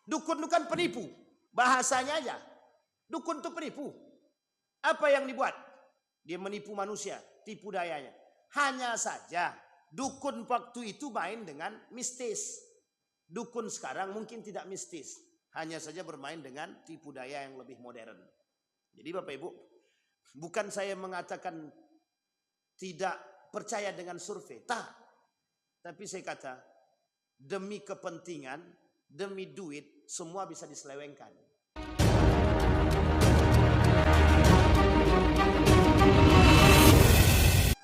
Dukun itu kan penipu. Bahasanya aja. Dukun itu penipu. Apa yang dibuat? Dia menipu manusia, tipu dayanya. Hanya saja dukun waktu itu main dengan mistis. Dukun sekarang mungkin tidak mistis. Hanya saja bermain dengan tipu daya yang lebih modern. Jadi Bapak Ibu, bukan saya mengatakan tidak percaya dengan survei. Tapi saya kata, demi kepentingan, demi duit, semua bisa diselewengkan.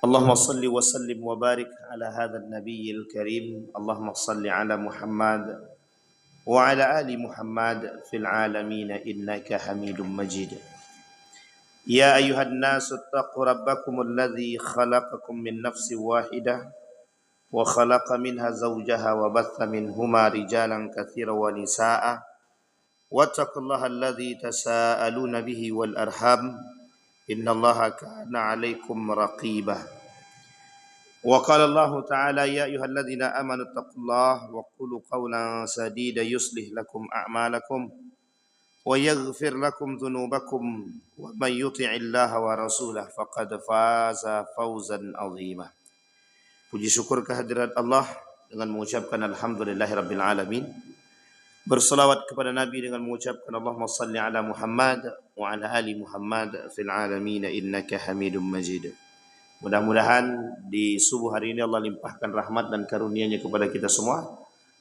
Allahumma salli wa sallim wa barik ala hadha an-nabiyil karim. Allahumma salli ala Muhammad wa ala ali Muhammad fil alamin innaka Hamidum Majid. Ya ayuhan nasu ittaqu rabbakum alladhi khalaqakum min nafsin wahidah wa khalaqa minha zawjaha wa batha minhuma rijalan katsiran wa nisaa'a wattaqullaha alladhi tasaaluna bihi wal arham innallaha kana 'alaikum raqiba. Wa qala Allah ta'ala ya ayyuhalladzina amanu taqullaha wa qulu qawlan sadida yuslih lakum a'malakum wa yaghfir lakum dhunubakum wa man yuti'illaha wa rasulahu faqad faza fawzan 'azima. Puji syukur kehadirat Allah dengan mengucapkan alhamdulillahirabbil alamin. Berselawat kepada Nabi dengan mengucapkan Allahumma salli ala Muhammad wa ala ali Muhammad fil alamin innaka Hamidum Majid. Mudah-mudahan di subuh hari ini Allah limpahkan rahmat dan karunia-Nya kepada kita semua.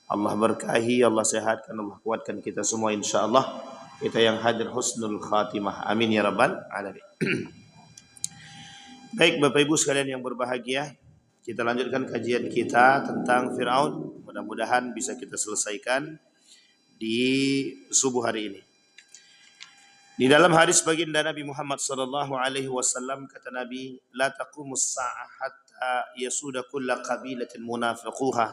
Allah berkahi, Allah sehatkan, Allah kuatkan kita semua insyaallah. Kita yang hadir husnul khatimah. Amin ya rabbal alamin. Baik Bapak Ibu sekalian yang berbahagia, kita lanjutkan kajian kita tentang Fir'aun. Mudah-mudahan bisa kita selesaikan di subuh hari ini. Di dalam hadis baginda Nabi Muhammad sallallahu alaihi wasallam kata Nabi, la taqumus sa'ah hatta yasuda kullu qabilatin munafiquha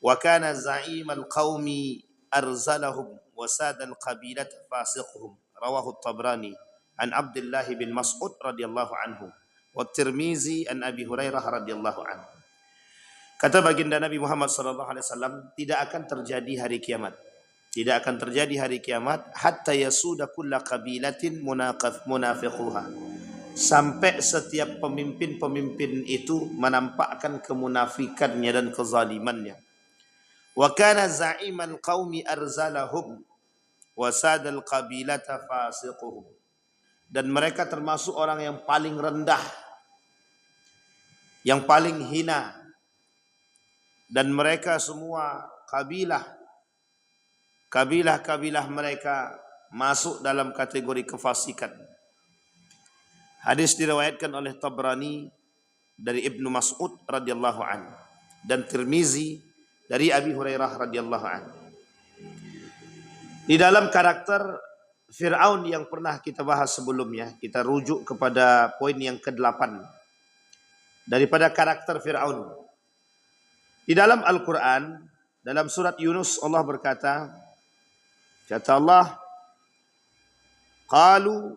wa kana za'imal qaumi arzalahum wa sadal qabilata fasiquhum. Rawahu at-Tabrani an Abdullah bin Mas'ud radhiyallahu anhu wa Tirmizi an Abi Hurairah radhiyallahu anhu. Kata baginda Nabi Muhammad sallallahu alaihi wasallam, tidak akan terjadi hari kiamat. Tidak akan terjadi hari kiamat hatta yasuda kulla qabilatin munafiquha. Sampai setiap pemimpin-pemimpin itu menampakkan kemunafikannya dan kezalimannya. Wa kana za'iman qaumi arzalahum wa sadal qabilata fasiquhum. Dan mereka termasuk orang yang paling rendah, yang paling hina. Dan mereka semua kabilah mereka masuk dalam kategori kefasikan. Hadis diriwayatkan oleh Tabrani dari Ibnu Mas'ud radhiyallahu anhu dan Tirmizi dari Abi Hurairah radhiyallahu anhu. Di dalam karakter Fir'aun yang pernah kita bahas sebelumnya, kita rujuk kepada poin yang ke-8 daripada karakter Fir'aun. Di dalam Al-Quran, dalam surat Yunus Allah berkata, kata Allah, qalu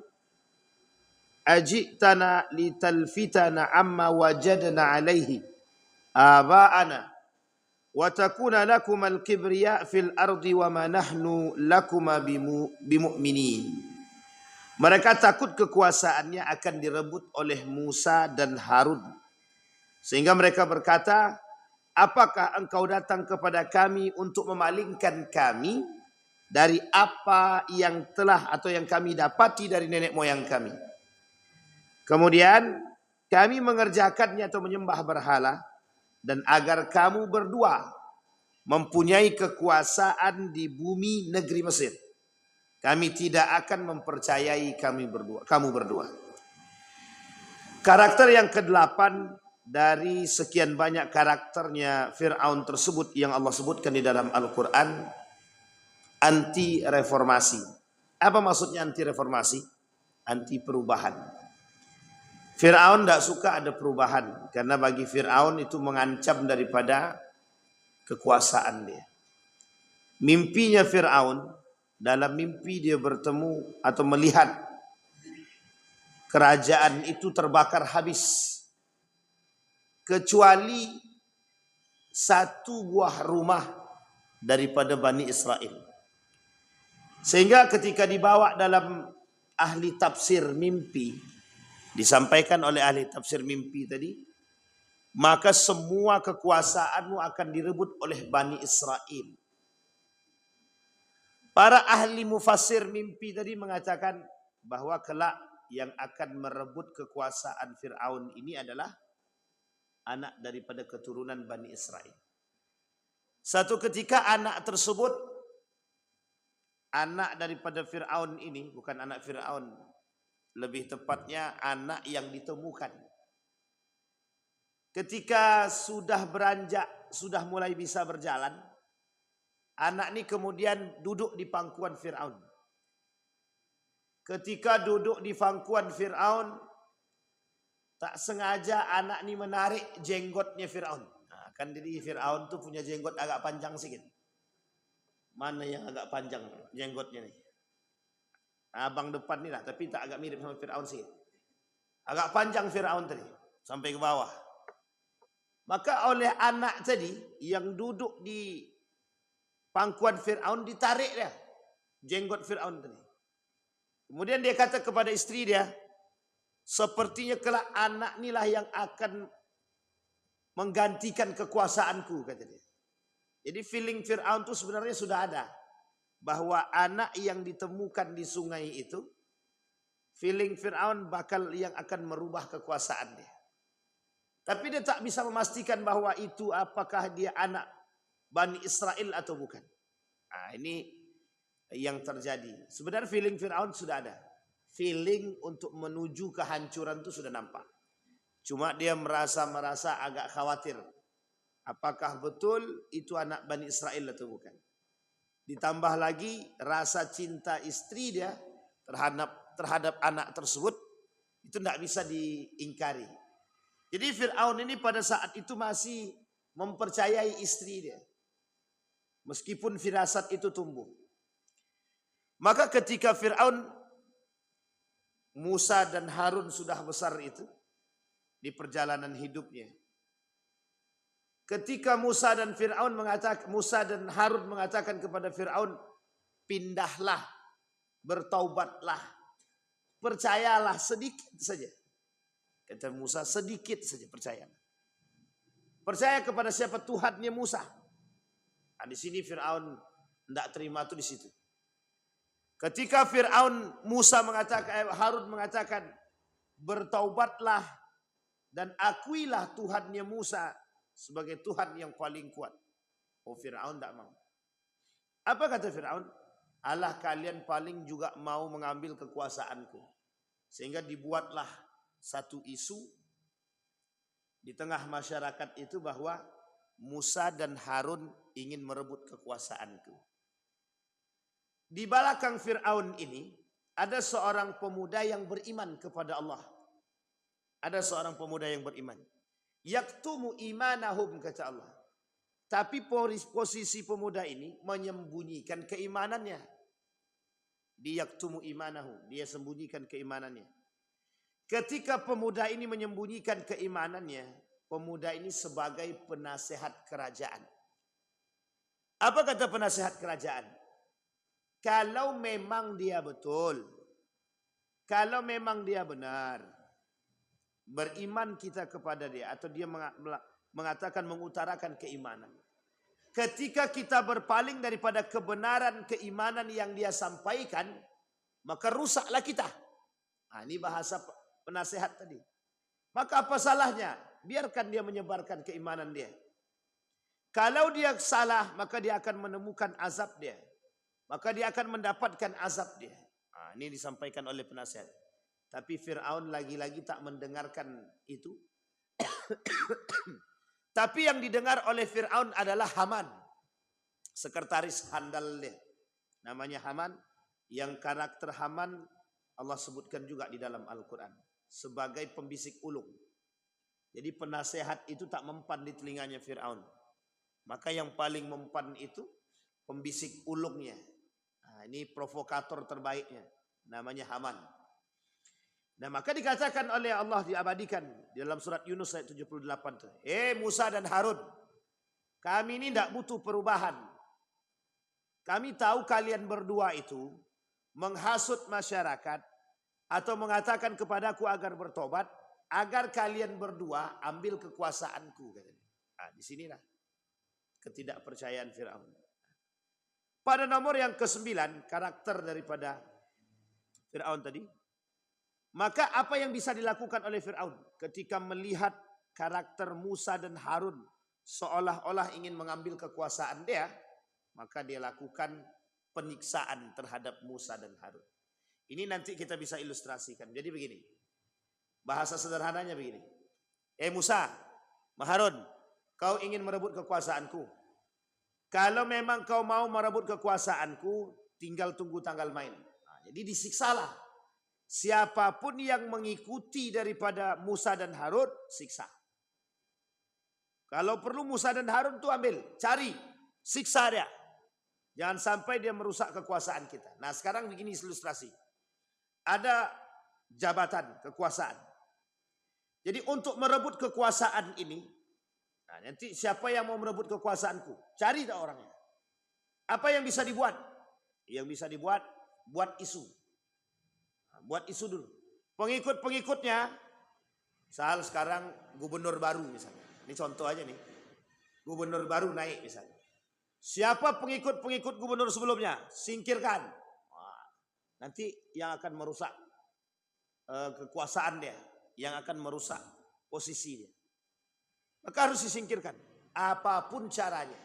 ajitana litalfitana amma wajadna alaihi aba'ana wa takuna lakum al-kibriya fil ardi wa ma nahnu lakuma bimu'minin. Mereka takut kekuasaannya akan direbut oleh Musa dan Harun. Sehingga mereka berkata, apakah engkau datang kepada kami untuk memalingkan kami dari apa yang telah atau yang kami dapati dari nenek moyang kami. Kemudian kami mengerjakannya atau menyembah berhala, dan agar kamu berdua mempunyai kekuasaan di bumi negeri Mesir. Kami tidak akan mempercayai kamu berdua. Karakter yang ke-8 dari sekian banyak karakternya Fir'aun tersebut yang Allah sebutkan di dalam Al-Quran, anti reformasi. Apa maksudnya anti reformasi? Anti perubahan. Fir'aun tidak suka ada perubahan, karena bagi Fir'aun itu mengancam daripada kekuasaan dia. Mimpinya Fir'aun, dalam mimpi dia bertemu atau melihat kerajaan itu terbakar habis, kecuali satu buah rumah daripada Bani Israel. Sehingga ketika dibawa dalam ahli tafsir mimpi, disampaikan oleh ahli tafsir mimpi tadi, maka semua kekuasaanmu akan direbut oleh Bani Israel. Para ahli mufassir mimpi tadi mengatakan bahwa kelak yang akan merebut kekuasaan Fir'aun ini adalah anak daripada keturunan Bani Israel. Satu ketika anak tersebut, anak daripada Fir'aun ini, bukan anak Fir'aun, lebih tepatnya anak yang ditemukan. Ketika sudah beranjak, sudah mulai bisa berjalan, anak ini kemudian duduk di pangkuan Fir'aun. Ketika duduk di pangkuan Fir'aun, tak sengaja anak ini menarik jenggotnya Fir'aun. Nah, kan jadi Fir'aun tuh punya jenggot agak panjang sedikit. Mana yang agak panjang jenggotnya nih? Abang depan nih lah, tapi tak agak mirip sama Fir'aun sedikit. Agak panjang Fir'aun tadi, sampai ke bawah. Maka oleh anak tadi yang duduk di pangkuan Fir'aun ditarik dia jenggot Fir'aun tadi. Kemudian dia kata kepada istri dia, sepertinya kelak anak inilah yang akan menggantikan kekuasaanku, kata dia. Jadi feeling Fir'aun itu sebenarnya sudah ada. Bahwa anak yang ditemukan di sungai itu, feeling Fir'aun bakal yang akan merubah kekuasaan dia. Tapi dia tak bisa memastikan bahwa itu apakah dia anak Bani Israel atau bukan. Nah, ini yang terjadi. Sebenarnya feeling Fir'aun sudah ada. Feeling untuk menuju kehancuran itu sudah nampak. Cuma dia merasa agak khawatir. Apakah betul itu anak Bani Israel atau bukan. Ditambah lagi rasa cinta istri dia terhadap anak tersebut. Itu tidak bisa diingkari. Jadi Fir'aun ini pada saat itu masih mempercayai istri dia. Meskipun firasat itu tumbuh. Maka ketika Fir'aun, Musa dan Harun sudah besar itu di perjalanan hidupnya. Ketika Musa dan Harun mengatakan kepada Fir'aun, pindahlah, bertaubatlah, percayalah sedikit saja. Kata Musa, sedikit saja percaya. Percaya kepada siapa? Tuhannya Musa. Nah, di sini Fir'aun tidak terima tuh di situ. Ketika Harun mengatakan, bertaubatlah dan akuilah Tuhannya Musa sebagai Tuhan yang paling kuat. Oh, Fir'aun tidak mau. Apa kata Fir'aun? Allah kalian paling juga mau mengambil kekuasaanku. Sehingga dibuatlah satu isu di tengah masyarakat itu bahwa Musa dan Harun ingin merebut kekuasaanku. Di belakang Fir'aun ini ada seorang pemuda yang beriman kepada Allah. Ada seorang pemuda yang beriman. Yaktumu imanahum, kata Allah. Tapi posisi pemuda ini menyembunyikan keimanannya. Di yaktumu imanahu, dia sembunyikan keimanannya. Ketika pemuda ini menyembunyikan keimanannya, pemuda ini sebagai penasehat kerajaan. Apa kata penasehat kerajaan? Kalau memang dia betul, kalau memang dia benar, beriman kita kepada dia, atau dia mengatakan mengutarakan keimanan. Ketika kita berpaling daripada kebenaran keimanan yang dia sampaikan, maka rusaklah kita. Nah, ini bahasa penasehat tadi. Maka apa salahnya? Biarkan dia menyebarkan keimanan dia. Kalau dia salah, maka dia akan menemukan azab dia. Maka dia akan mendapatkan azab dia. Nah, ini disampaikan oleh penasehat. Tapi Fir'aun lagi-lagi tak mendengarkan itu. Tapi yang didengar oleh Fir'aun adalah Haman. Sekretaris handal dia. Namanya Haman. Yang karakter Haman Allah sebutkan juga di dalam Al-Quran. Sebagai pembisik ulung. Jadi penasehat itu tak mempan di telinganya Fir'aun. Maka yang paling mempan itu pembisik ulungnya. Nah, ini provokator terbaiknya. Namanya Haman. Nah, maka dikatakan oleh Allah, diabadikan di dalam surat Yunus ayat 78 tuh. Musa dan Harun, kami ini tidak butuh perubahan. kami tahu kalian berdua itu menghasut masyarakat atau mengatakan kepadaku agar bertobat, agar kalian berdua ambil kekuasaanku. Nah, disinilah ketidakpercayaan Fir'aun. Pada nomor yang ke-9, karakter daripada Fir'aun tadi. Maka apa yang bisa dilakukan oleh Fir'aun ketika melihat karakter Musa dan Harun seolah-olah ingin mengambil kekuasaan dia, maka dia lakukan penyiksaan terhadap Musa dan Harun. Ini nanti kita bisa ilustrasikan. Jadi begini, bahasa sederhananya begini. Musa, Harun, kau ingin merebut kekuasaanku. Kalau memang kau mau merebut kekuasaanku, tinggal tunggu tanggal main. Nah, jadi disiksalah. Siapapun yang mengikuti daripada Musa dan Harun, siksa. Kalau perlu Musa dan Harun tuh ambil, cari, siksa dia. Jangan sampai dia merusak kekuasaan kita. Nah sekarang begini ilustrasi. Ada jabatan, kekuasaan. Jadi untuk merebut kekuasaan ini, nah nanti siapa yang mau merebut kekuasaanku? Cari dah orangnya. Apa yang bisa dibuat? Yang bisa dibuat, buat isu. Nah, buat isu dulu. Pengikut-pengikutnya, misal sekarang gubernur baru misalnya. Ini contoh aja nih. Gubernur baru naik misalnya. Siapa pengikut-pengikut gubernur sebelumnya? Singkirkan. Wah, nanti yang akan merusak kekuasaan dia. Yang akan merusak posisi dia. Maka harus disingkirkan. Apapun caranya.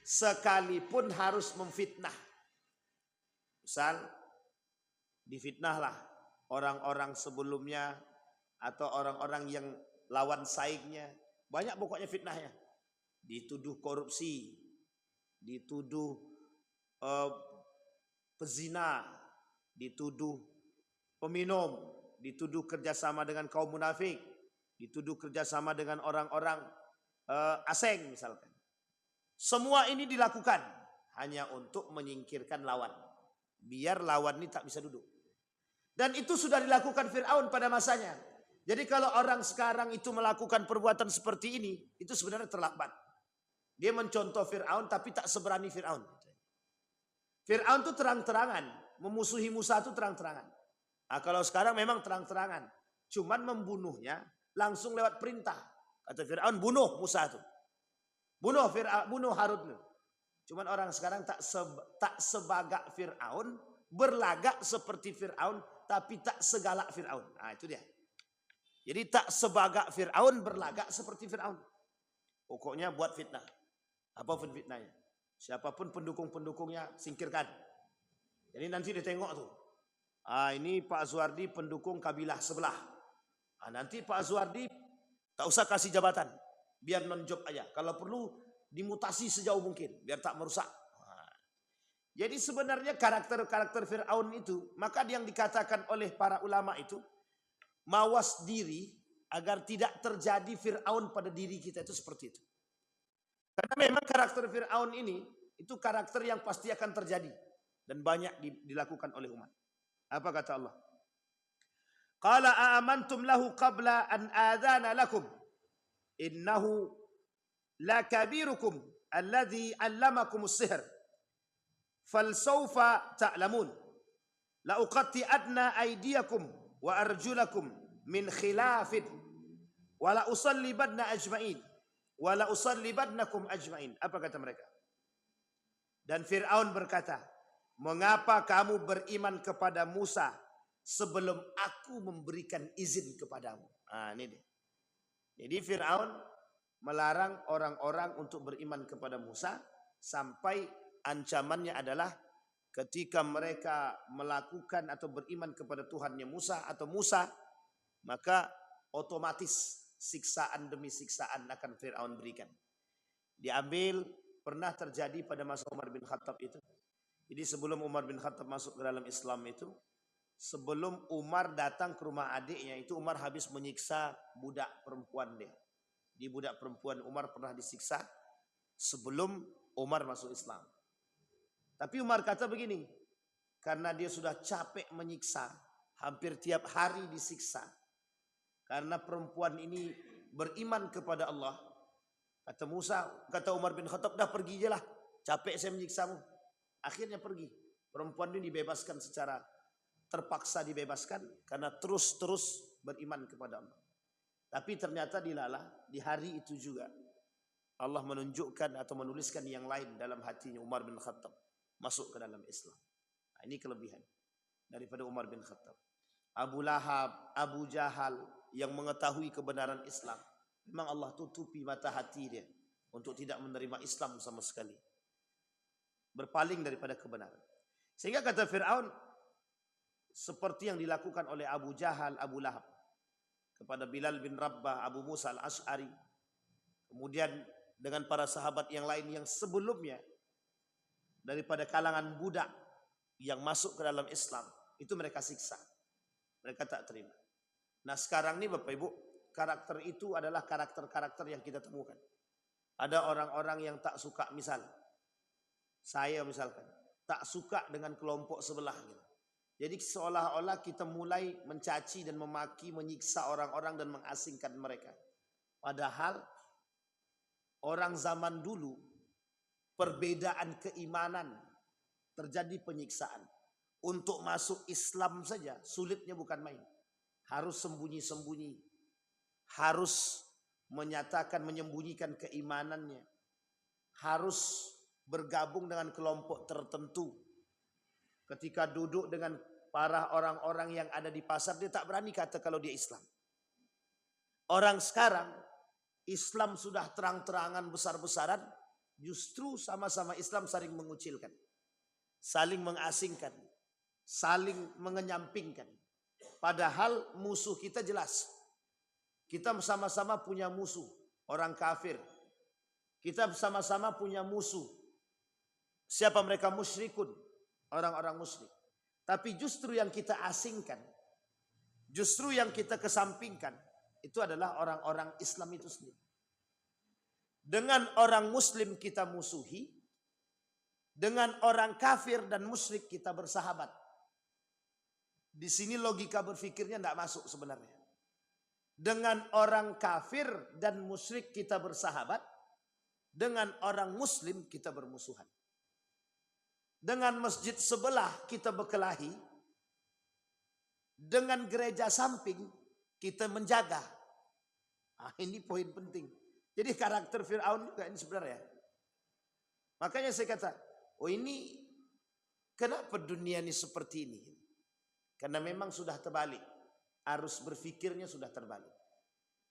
Sekalipun harus memfitnah. Misal, difitnahlah orang-orang sebelumnya. Atau orang-orang yang lawan saingnya. Banyak pokoknya fitnahnya. Dituduh korupsi. Dituduh pezina. Dituduh peminum. Dituduh kerjasama dengan kaum munafik. Dituduh kerjasama dengan orang-orang asing misalkan. Semua ini dilakukan hanya untuk menyingkirkan lawan. Biar lawan ini tak bisa duduk. Dan itu sudah dilakukan Fir'aun pada masanya. Jadi kalau orang sekarang itu melakukan perbuatan seperti ini, itu sebenarnya terlambat. Dia mencontoh Fir'aun tapi tak seberani Fir'aun. Fir'aun itu terang-terangan. Memusuhi Musa itu terang-terangan. Nah, kalau sekarang memang terang-terangan. Cuman membunuhnya langsung lewat perintah. Kata Fir'aun, bunuh Musa itu. Bunuh Harun. Cuman orang sekarang tak sebagak Fir'aun. Berlagak seperti Fir'aun. Tapi tak segalak Fir'aun. Nah itu dia. Jadi tak sebagak Fir'aun, berlagak seperti Fir'aun. Pokoknya buat fitnah. Apapun fitnahnya. Siapapun pendukung-pendukungnya, singkirkan. Jadi nanti ditengok tuh. Ini Pak Zuardi pendukung kabilah sebelah. Nanti Pak Zuardi tak usah kasih jabatan. Biar non-job aja. Kalau perlu dimutasi sejauh mungkin. Biar tak merusak. Jadi sebenarnya karakter-karakter Fir'aun itu. Maka yang dikatakan oleh para ulama itu. Mawas diri agar tidak terjadi Fir'aun pada diri kita itu seperti itu. Karena memang karakter Fir'aun ini itu karakter yang pasti akan terjadi dan banyak dilakukan oleh umat. Apa kata Allah? Qala aamantum lahu qabla an adana lakum innahu lakabirukum alladhi 'allamakumus sihr falsawfa ta'lamun la uqatti'adna aydiyakum wa arjulakum min khilafin wa la usallibanna ajma'in wa la usallibannakum ajma'in. Apa kata mereka? Dan Fir'aun berkata, mengapa kamu beriman kepada Musa sebelum aku memberikan izin kepadamu? Ini dia. Jadi Fir'aun melarang orang-orang untuk beriman kepada Musa sampai ancamannya adalah ketika mereka melakukan atau beriman kepada Tuhannya Musa atau Musa, maka otomatis siksaan demi siksaan akan Fir'aun berikan. Diambil, pernah terjadi pada masa Umar bin Khattab itu. Jadi sebelum Umar bin Khattab masuk ke dalam Islam itu, sebelum Umar datang ke rumah adiknya itu, Umar habis menyiksa budak perempuan dia. Di budak perempuan Umar pernah disiksa sebelum Umar masuk Islam. Tapi Umar kata begini, karena dia sudah capek menyiksa, hampir tiap hari disiksa. Karena perempuan ini beriman kepada Allah. Kata Umar bin Khattab, dah pergi je lah, capek saya menyiksamu. Akhirnya pergi. Perempuan ini dibebaskan secara terpaksa dibebaskan karena terus-terus beriman kepada Allah. Tapi ternyata dilalah di hari itu juga Allah menunjukkan atau menuliskan yang lain dalam hatinya Umar bin Khattab masuk ke dalam Islam. Nah, ini kelebihan daripada Umar bin Khattab. Abu Lahab, Abu Jahal yang mengetahui kebenaran Islam, memang Allah tutupi mata hati dia untuk tidak menerima Islam sama sekali. Berpaling daripada kebenaran. Sehingga kata Fir'aun, seperti yang dilakukan oleh Abu Jahal, Abu Lahab kepada Bilal bin Rabbah, Abu Musa al-Ash'ari, kemudian dengan para sahabat yang lain yang sebelumnya daripada kalangan budak yang masuk ke dalam Islam, itu mereka siksa, mereka tak terima. Nah sekarang ini Bapak Ibu, karakter itu adalah karakter-karakter yang kita temukan. Ada orang-orang yang tak suka, misal saya misalkan tak suka dengan kelompok sebelah gitu. Jadi seolah-olah kita mulai mencaci dan memaki, menyiksa orang-orang dan mengasingkan mereka. Padahal orang zaman dulu perbedaan keimanan terjadi penyiksaan. Untuk masuk Islam saja sulitnya bukan main. Harus sembunyi-sembunyi. Harus menyatakan, menyembunyikan keimanannya. Harus bergabung dengan kelompok tertentu. Ketika duduk dengan para orang-orang yang ada di pasar, dia tak berani kata kalau dia Islam. Orang sekarang, Islam sudah terang-terangan besar-besaran, justru sama-sama Islam saling mengucilkan, saling mengasingkan, saling mengenyampingkan. Padahal musuh kita jelas. Kita sama-sama punya musuh, orang kafir. Kita sama-sama punya musuh. Siapa mereka? Musyrikun, orang-orang musyrik. Tapi justru yang kita asingkan, justru yang kita kesampingkan, itu adalah orang-orang Islam itu sendiri. Dengan orang Muslim kita musuhi, dengan orang kafir dan musyrik kita bersahabat. Di sini logika berfikirnya tidak masuk sebenarnya. Dengan orang kafir dan musyrik kita bersahabat, dengan orang Muslim kita bermusuhan. Dengan masjid sebelah kita berkelahi, dengan gereja samping kita menjaga. Nah, ini poin penting. Jadi karakter Fir'aun juga ini sebenarnya. Makanya saya kata, oh ini kenapa dunia ini seperti ini? Karena memang sudah terbalik. Arus berfikirnya sudah terbalik.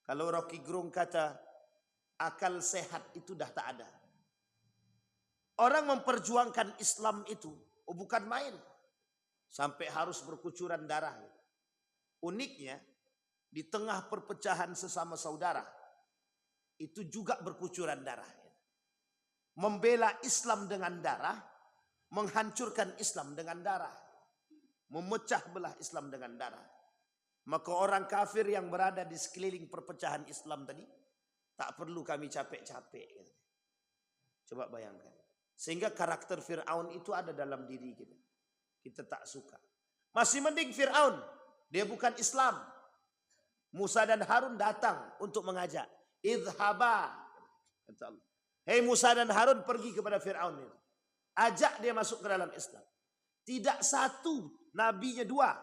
Kalau Rocky Gerung kata akal sehat itu dah tak ada. Orang memperjuangkan Islam itu bukan main. Sampai harus berkucuran darah. Uniknya, di tengah perpecahan sesama saudara, itu juga berkucuran darah. Membela Islam dengan darah, menghancurkan Islam dengan darah. Memecah belah Islam dengan darah. Maka orang kafir yang berada di sekeliling perpecahan Islam tadi, tak perlu kami capek-capek. Coba bayangkan. Sehingga karakter Fir'aun itu ada dalam diri kita. Kita tak suka. Masih mending Fir'aun. Dia bukan Islam. Musa dan Harun datang untuk mengajak. Idhaba. Kata Allah. Hei Musa dan Harun pergi kepada Fir'aun itu. Ajak dia masuk ke dalam Islam. Tidak satu, nabinya dua.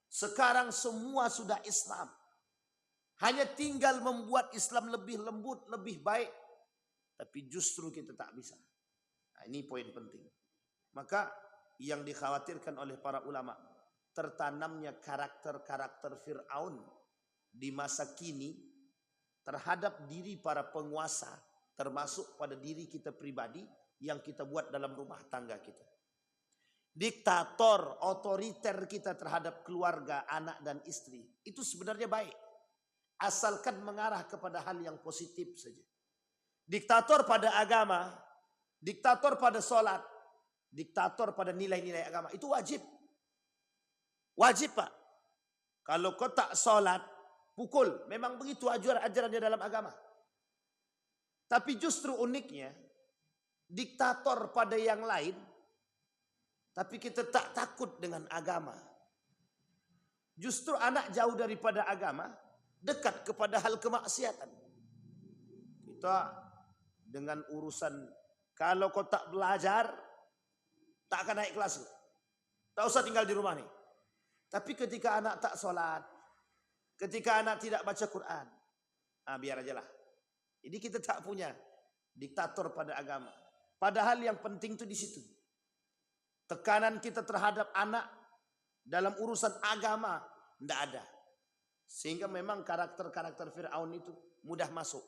Sekarang semua sudah Islam. Hanya tinggal membuat Islam lebih lembut, lebih baik. Tapi justru kita tak bisa. Nah, ini poin penting. Maka yang dikhawatirkan oleh para ulama, tertanamnya karakter-karakter Fir'aun di masa kini terhadap diri para penguasa, termasuk pada diri kita pribadi yang kita buat dalam rumah tangga kita. Diktator, otoriter kita terhadap keluarga, anak dan istri, itu sebenarnya baik. Asalkan mengarah kepada hal yang positif saja. Diktator pada agama, diktator pada sholat, diktator pada nilai-nilai agama, itu wajib. Wajib Pak. Kalau kau tak sholat, pukul. Memang begitu ajarannya dalam agama. Tapi justru uniknya, diktator pada yang lain, tapi kita tak takut dengan agama. Justru anak jauh daripada agama, dekat kepada hal kemaksiatan. Kita dengan urusan, kalau kau tak belajar, tak akan naik kelas. Tak usah tinggal di rumah nih. Tapi ketika anak tak sholat, ketika anak tidak baca Quran, biar aja lah. Jadi kita tak punya diktator pada agama. Padahal yang penting itu di situ. Tekanan kita terhadap anak dalam urusan agama tidak ada. Sehingga memang karakter-karakter Fir'aun itu mudah masuk.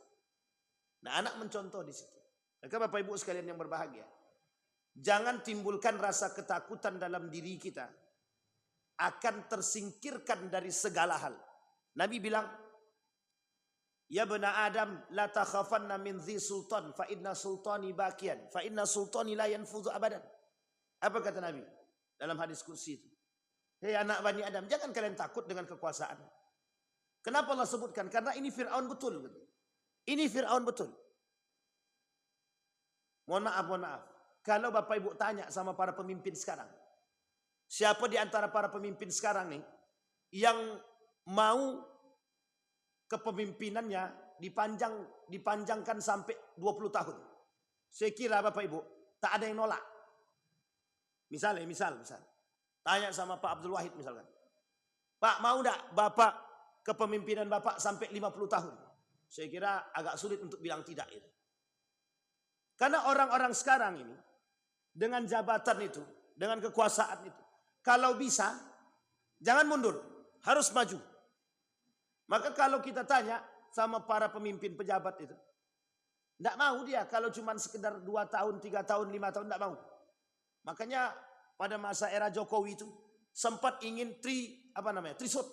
Nah, anak mencontoh di situ. Maka Bapak Ibu sekalian yang berbahagia, jangan timbulkan rasa ketakutan dalam diri kita akan tersingkirkan dari segala hal. Nabi bilang, ya bena Adam la takhafanna min dhi sultan fa inna sultani bakian fa inna sultani la yanfudhu abadan. Apa kata Nabi dalam hadis kursi itu? Hei anak Bani Adam, jangan kalian takut dengan kekuasaan. Kenapa Allah sebutkan? Karena ini Fir'aun betul. Ini Fir'aun betul. Mohon maaf. Kalau Bapak Ibu tanya sama para pemimpin sekarang, siapa di antara para pemimpin sekarang nih yang mau kepemimpinannya dipanjangkan sampai 20 tahun? Saya kira Bapak Ibu tak ada yang nolak. Misal. Tanya sama Pak Abdul Wahid misalkan. Pak, mau enggak Bapak kepemimpinan Bapak sampai 50 tahun? Saya kira agak sulit untuk bilang tidak itu. Karena orang-orang sekarang ini dengan jabatan itu, dengan kekuasaan itu, kalau bisa jangan mundur, harus maju. Maka kalau kita tanya sama para pemimpin pejabat itu, tidak mau dia kalau cuma sekedar 2 tahun, 3 tahun, 5 tahun, tidak mau. Makanya pada masa era Jokowi itu sempat ingin trisut.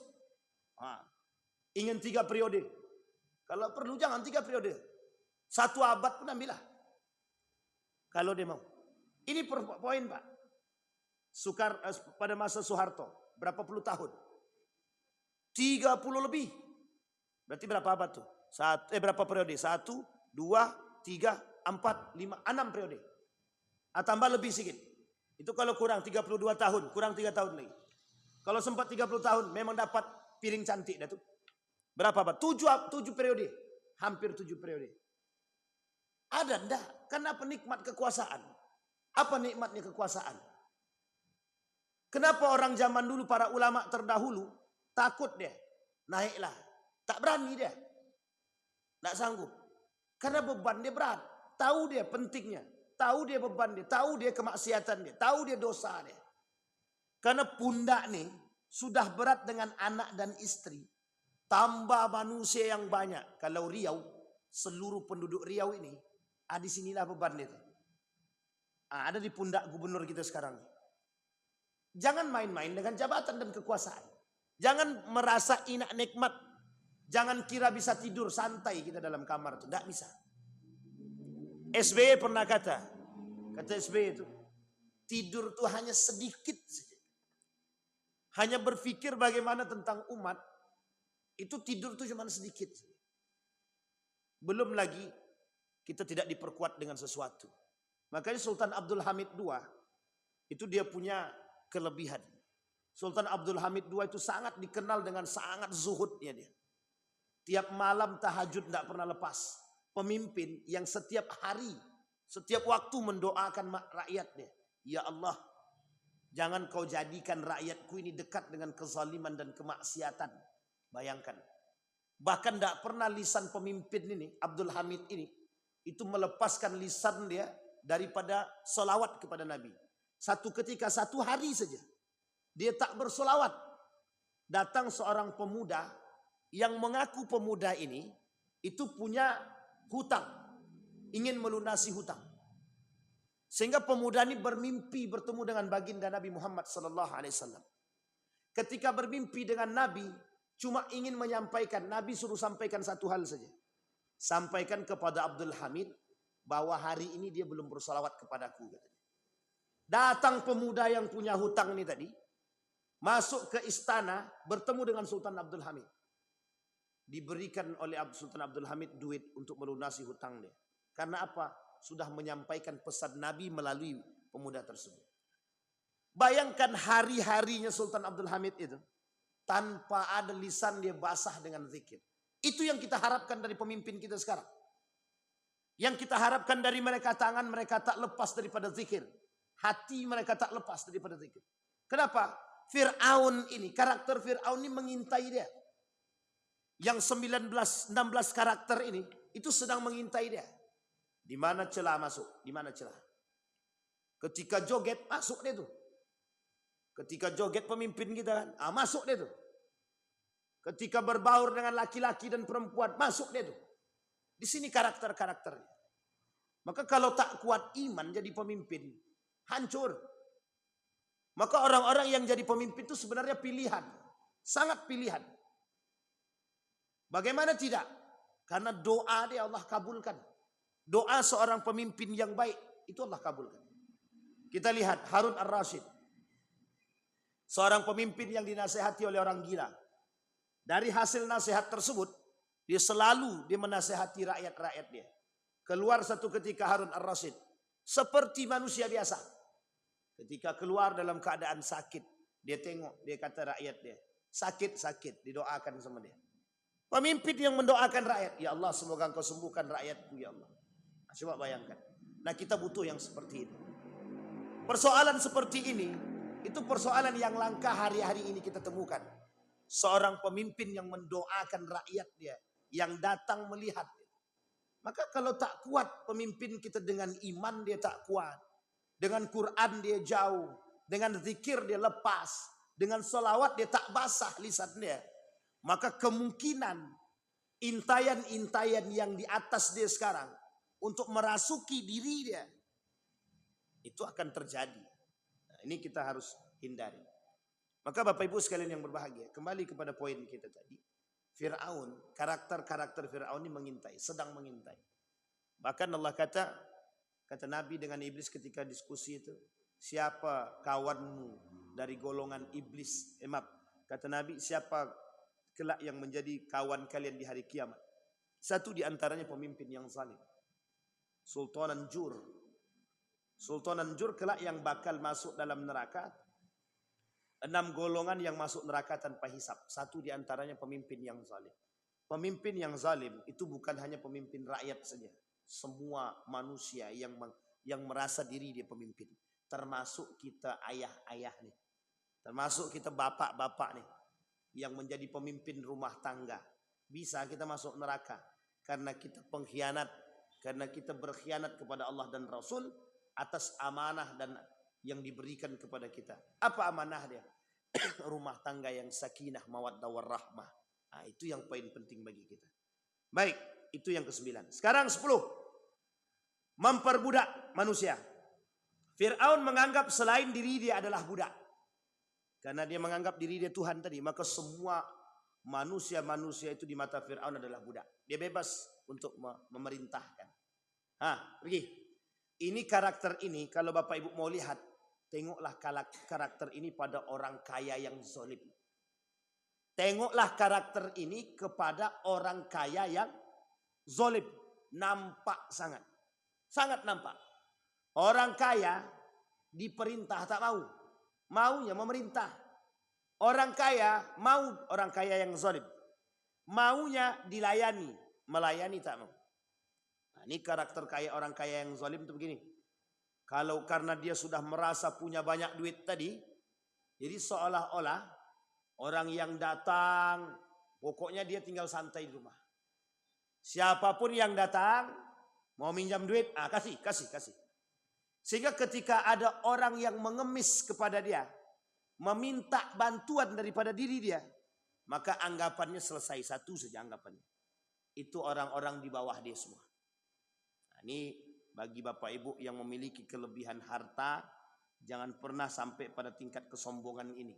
Ingin 3 periode. Kalau perlu jangan 3 periode. 1 abad pun ambillah. Kalau dia mau. Ini poin Pak. Pada masa Soeharto berapa puluh tahun? 30 lebih. Berarti berapa abad tuh? Berapa periode? 1, 2, 3, 4, 5, 6 periode. Tambah lebih sedikit. Itu kalau kurang 32 tahun, kurang 3 tahun lagi. Kalau sempat 30 tahun memang dapat piring cantik dah tuh. Berapa abad? 7 periode. Hampir 7 periode. Ada enggak? Karena penikmat kekuasaan. Apa nikmatnya kekuasaan? Kenapa orang zaman dulu, para ulama terdahulu, takut dia? Naiklah. Tak berani dia. Tak sanggup. Karena beban dia berat. Tahu dia pentingnya. Tahu dia beban dia. Tahu dia kemaksiatan dia. Tahu dia dosa dia. Karena pundak nih sudah berat dengan anak dan istri. Tambah manusia yang banyak. Kalau Riau, seluruh penduduk Riau ini, di sinilah beban dia. Ada di pundak gubernur kita sekarang. Jangan main-main dengan jabatan dan kekuasaan. Jangan merasa enak nikmat. Jangan kira bisa tidur santai kita dalam kamar itu. Tidak bisa. SBY pernah kata SBY itu, tidur itu hanya sedikit saja. Hanya berpikir bagaimana tentang umat, itu tidur itu cuma sedikit. Belum lagi kita tidak diperkuat dengan sesuatu. Makanya Sultan Abdul Hamid II itu dia punya kelebihan. Sultan Abdul Hamid II itu sangat dikenal dengan sangat zuhudnya dia. Tiap malam tahajud tidak pernah lepas. Pemimpin yang setiap hari, setiap waktu mendoakan rakyatnya. Ya Allah, jangan kau jadikan rakyatku ini dekat dengan kezaliman dan kemaksiatan. Bayangkan. Bahkan tidak pernah lisan pemimpin ini, Abdul Hamid ini, itu melepaskan lisan dia daripada solawat kepada Nabi. Satu ketika, 1 hari saja, dia tak bersolawat. Datang seorang pemuda yang mengaku pemuda ini itu punya hutang, ingin melunasi hutang. Sehingga pemuda ini bermimpi bertemu dengan baginda Nabi Muhammad SAW. Ketika bermimpi dengan Nabi, cuma ingin menyampaikan, Nabi suruh sampaikan 1 hal saja. Sampaikan kepada Abdul Hamid bahwa hari ini dia belum bersolawat kepadaku. Datang pemuda yang punya hutang ini tadi, masuk ke istana, bertemu dengan Sultan Abdul Hamid. Diberikan oleh Sultan Abdul Hamid duit untuk melunasi hutang dia. Karena apa? Sudah menyampaikan pesan Nabi melalui pemuda tersebut. Bayangkan hari-harinya Sultan Abdul Hamid itu, tanpa ada lisan dia basah dengan zikir. Itu yang kita harapkan dari pemimpin kita sekarang. Yang kita harapkan dari mereka, tangan mereka tak lepas daripada zikir. Hati mereka tak lepas daripada zikir. Kenapa? Fir'aun ini, karakter Fir'aun ini mengintai dia. Yang 16 karakter ini, itu sedang mengintai dia. Di mana celah masuk? Di mana celah? Ketika joget, masuk dia tuh. Ketika joget pemimpin kita kan, masuk dia tuh. Ketika berbaur dengan laki-laki dan perempuan, masuk dia tuh. Di sini karakter-karakternya. Maka kalau tak kuat iman jadi pemimpin, hancur. Maka orang-orang yang jadi pemimpin itu sebenarnya pilihan. Sangat pilihan. Bagaimana tidak? Karena doa dia Allah kabulkan. Doa seorang pemimpin yang baik, itu Allah kabulkan. Kita lihat Harun Ar-Rasyid. Seorang pemimpin yang dinasehati oleh orang gila. Dari hasil nasihat tersebut, dia selalu menasehati rakyat-rakyat dia. Keluar satu ketika Harun Ar-Rasyid. Seperti manusia biasa. Ketika keluar dalam keadaan sakit. Dia tengok, dia kata rakyat dia. Sakit-sakit, didoakan sama dia. Pemimpin yang mendoakan rakyat. Ya Allah, semoga engkau sembuhkan rakyatku ya Allah. Nah, coba bayangkan. Nah, kita butuh yang seperti ini. Persoalan seperti ini, itu persoalan yang langka hari-hari ini kita temukan. Seorang pemimpin yang mendoakan rakyat dia. Yang datang melihat. Maka kalau tak kuat pemimpin kita dengan iman dia tak kuat. Dengan Quran dia jauh. Dengan zikir dia lepas. Dengan selawat dia tak basah lisan dia. Maka kemungkinan intayan-intayan yang di atas dia sekarang. Untuk merasuki diri dia. Itu akan terjadi. Nah, ini kita harus hindari. Maka Bapak Ibu sekalian yang berbahagia. Kembali kepada poin kita tadi. Fir'aun, karakter-karakter Fir'aun ini mengintai, sedang mengintai. Bahkan Allah kata Nabi dengan iblis ketika diskusi itu, siapa kawanmu dari golongan iblis? Kata Nabi, siapa kelak yang menjadi kawan kalian di hari kiamat? Satu di antaranya pemimpin yang zalim. Sultanan Jur. Sultanan Jur kelak yang bakal masuk dalam neraka. 6 golongan yang masuk neraka tanpa hisab. Satu di antaranya pemimpin yang zalim. Pemimpin yang zalim itu bukan hanya pemimpin rakyat saja. Semua manusia yang merasa diri dia pemimpin. Termasuk kita ayah-ayah nih. Termasuk kita bapak-bapak nih. Yang menjadi pemimpin rumah tangga. Bisa kita masuk neraka. Karena kita pengkhianat. Karena kita berkhianat kepada Allah dan Rasul. Atas amanah dan yang diberikan kepada kita. Apa amanah dia? Rumah tangga yang sakinah, mawaddah warahmah. Nah, itu yang poin penting bagi kita. Baik, itu yang ke-9. Sekarang 10. Memperbudak manusia. Fir'aun menganggap selain diri dia adalah budak. Karena dia menganggap diri dia Tuhan tadi. Maka semua manusia-manusia itu di mata Fir'aun adalah budak. Dia bebas untuk memerintahkan. Pergi. Ini karakter ini kalau Bapak Ibu mau lihat. Tengoklah karakter ini pada orang kaya yang zalim. Tengoklah karakter ini kepada orang kaya yang zalim. Nampak sangat. Sangat nampak. Orang kaya diperintah tak mau. Maunya memerintah. Orang kaya mau orang kaya yang zalim. Maunya dilayani. Melayani tak mau. Nah, ini karakter kaya orang kaya yang zalim itu begini. Kalau karena dia sudah merasa punya banyak duit tadi. Jadi seolah-olah orang yang datang. Pokoknya dia tinggal santai di rumah. Siapapun yang datang. Mau minjam duit. Kasih. Sehingga ketika ada orang yang mengemis kepada dia. Meminta bantuan daripada diri dia. Maka anggapannya selesai. Satu saja anggapannya. Itu orang-orang di bawah dia semua. Nah, ini bagi Bapak Ibu yang memiliki kelebihan harta, jangan pernah sampai pada tingkat kesombongan ini.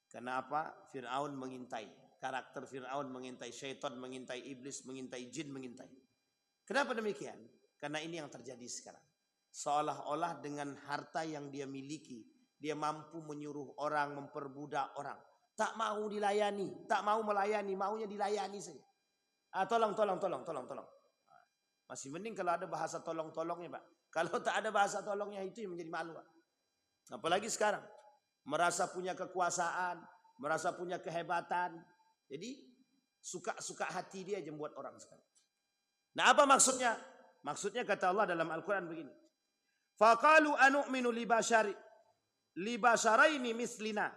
Karena apa? Fir'aun mengintai. Karakter Fir'aun mengintai, syaitan mengintai, iblis mengintai, jin mengintai. Kenapa demikian? Karena ini yang terjadi sekarang. Seolah-olah dengan harta yang dia miliki, dia mampu menyuruh orang, memperbudak orang. Tak mau dilayani, tak mau melayani, maunya dilayani saja. Tolong. Masih mending kalau ada bahasa tolong-tolongnya, Pak. Kalau tak ada bahasa tolongnya itu yang menjadi malu, Pak. Apalagi sekarang. Merasa punya kekuasaan. Merasa punya kehebatan. Jadi suka-suka hati dia aja membuat orang sekarang. Nah, apa maksudnya? Maksudnya kata Allah dalam Al-Quran begini. Faqalu anu'minu libasharaini mislina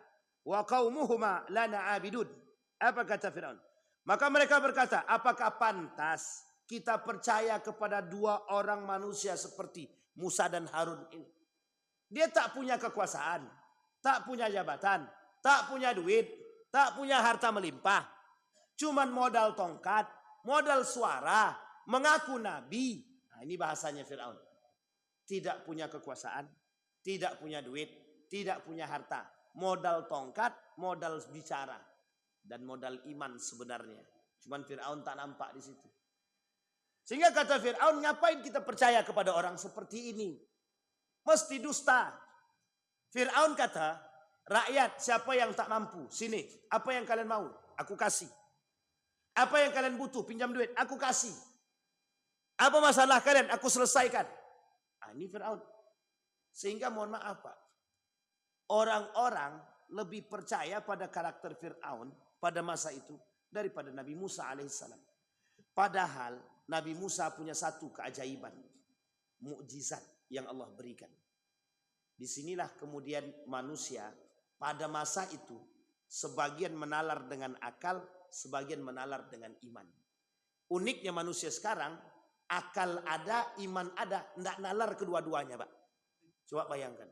wa qaumuhuma lana abidun. Apa kata Fir'aun? Maka mereka berkata, apakah pantas kita percaya kepada dua orang manusia seperti Musa dan Harun ini? Dia tak punya kekuasaan, tak punya jabatan, tak punya duit, tak punya harta melimpah. Cuman modal tongkat, modal suara, mengaku nabi. Nah, ini bahasanya Fir'aun. Tidak punya kekuasaan, tidak punya duit, tidak punya harta. Modal tongkat, modal bicara. Dan modal iman sebenarnya. Cuman Fir'aun tak nampak di situ. Sehingga kata Fir'aun, ngapain kita percaya kepada orang seperti ini? Mesti dusta. Fir'aun kata, rakyat siapa yang tak mampu, sini. Apa yang kalian mau? Aku kasih. Apa yang kalian butuh? Pinjam duit. Aku kasih. Apa masalah kalian? Aku selesaikan. Nah, ini Fir'aun. Sehingga mohon maaf Pak. Orang-orang lebih percaya pada karakter Fir'aun pada masa itu daripada Nabi Musa alaihissalam. Padahal Nabi Musa punya satu keajaiban. Mukjizat yang Allah berikan. Disinilah kemudian manusia pada masa itu sebagian menalar dengan akal, sebagian menalar dengan iman. Uniknya manusia sekarang, akal ada, iman ada, tidak nalar kedua-duanya Pak. Coba bayangkan.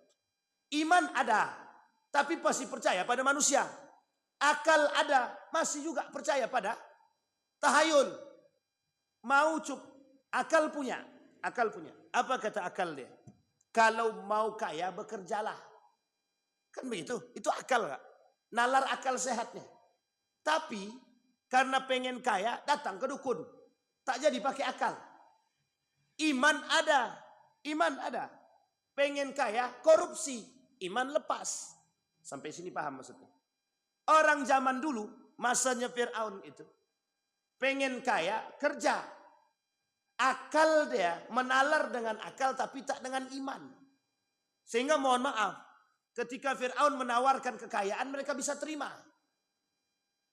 Iman ada, tapi pasti percaya pada manusia. Akal ada, masih juga percaya pada tahayul. Mau akal punya. Akal punya. Apa kata akal dia? Kalau mau kaya bekerjalah. Kan begitu? Itu akal gak? Nalar akal sehatnya. Tapi karena pengen kaya datang ke dukun. Tak jadi pakai akal. Iman ada. Iman ada. Pengen kaya korupsi. Iman lepas. Sampai sini paham maksudnya? Orang zaman dulu, masanya Fir'aun itu, pengen kaya, kerja. Akal dia menalar dengan akal tapi tak dengan iman. Sehingga mohon maaf, ketika Fir'aun menawarkan kekayaan mereka bisa terima.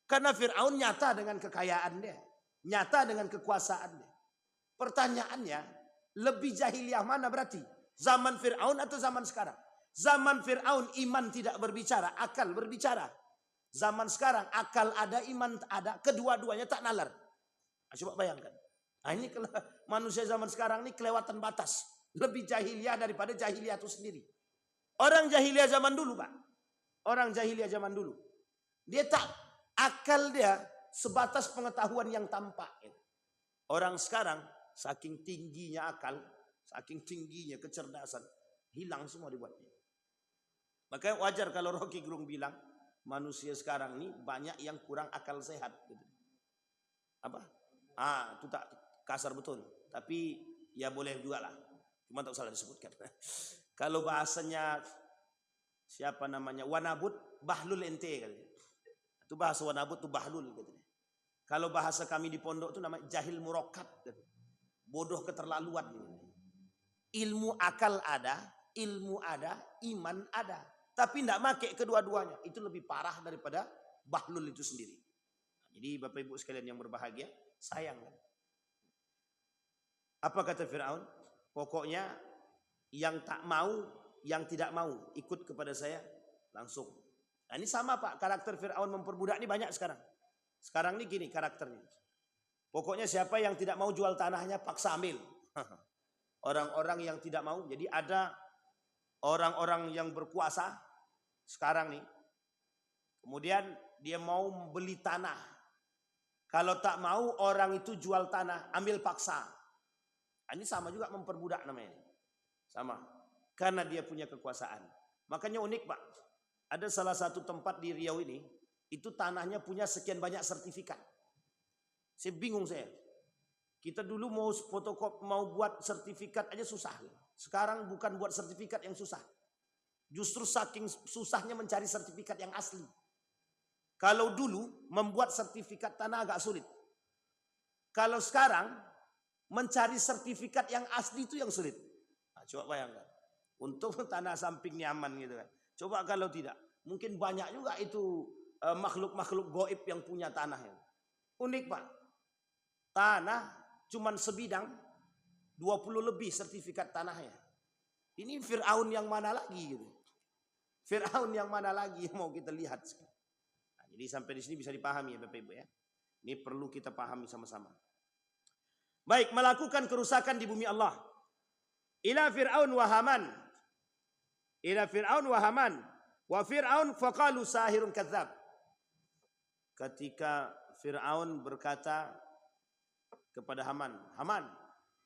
Karena Fir'aun nyata dengan kekayaan dia. Nyata dengan kekuasaan dia. Pertanyaannya, lebih jahiliyah mana berarti? Zaman Fir'aun atau zaman sekarang? Zaman Fir'aun iman tidak berbicara, akal berbicara. Zaman sekarang akal ada, iman ada, kedua-duanya tak nalar. Nah, coba bayangkan. Nah, ini manusia zaman sekarang ini kelewatan batas. Lebih jahiliyah daripada jahiliyah itu sendiri. Orang jahiliyah zaman dulu Pak. Orang jahiliyah zaman dulu. Dia tak, akal dia sebatas pengetahuan yang tampak. Orang sekarang saking tingginya akal, saking tingginya kecerdasan, hilang semua dibuatnya. Makanya wajar kalau Rocky Gerung bilang, manusia sekarang ini banyak yang kurang akal sehat. Gitu. Apa? Itu tak kasar betul. Tapi ya boleh juga lah. Cuma tak salah disebutkan. Kalau bahasanya siapa namanya wanabut, bahlul ente. Itu bahasa wanabut itu bahlul. Gitu. Kalau bahasa kami di pondok itu namanya jahil murokat. Gitu. Bodoh keterlaluan. Gitu. Ilmu akal ada, ilmu ada, iman ada. Tapi tidak pakai kedua-duanya. Itu lebih parah daripada bahlul itu sendiri. Jadi Bapak Ibu sekalian yang berbahagia, sayang. Apa kata Fir'aun? Pokoknya yang tak mau, yang tidak mau ikut kepada saya langsung. Nah ini sama Pak, karakter Fir'aun memperbudak ini banyak sekarang. Sekarang ini gini karakternya. Pokoknya siapa yang tidak mau jual tanahnya paksa ambil. Orang-orang yang tidak mau. Jadi ada orang-orang yang berkuasa sekarang nih. Kemudian dia mau beli tanah. Kalau tak mau orang itu jual tanah, ambil paksa. Ini sama juga memperbudak namanya. Sama. Karena dia punya kekuasaan. Makanya unik Pak. Ada salah satu tempat di Riau ini, itu tanahnya punya sekian banyak sertifikat. Saya bingung saya. Kita dulu mau fotokop, mau buat sertifikat aja susah. Sekarang bukan buat sertifikat yang susah. Justru saking susahnya mencari sertifikat yang asli. Kalau dulu membuat sertifikat tanah agak sulit. Kalau sekarang mencari sertifikat yang asli itu yang sulit. Nah, coba bayangkan. Untuk tanah samping nyaman gitu kan. Coba kalau tidak. Mungkin banyak juga itu makhluk-makhluk goib yang punya tanah. Unik Pak. Tanah cuman sebidang 20 lebih sertifikat tanahnya. Ini Fir'aun yang mana lagi gitu. Fir'aun yang mana lagi yang mau kita lihat sekarang. Nah, jadi sampai di sini bisa dipahami ya Bapak Ibu ya. Ini perlu kita pahami sama-sama. Baik, melakukan kerusakan di bumi Allah. Ila Fir'aun wa Haman. Ila Fir'aun wa Haman. Wa Fir'aun faqalu sahirun kadzab. Ketika Fir'aun berkata kepada Haman, Haman,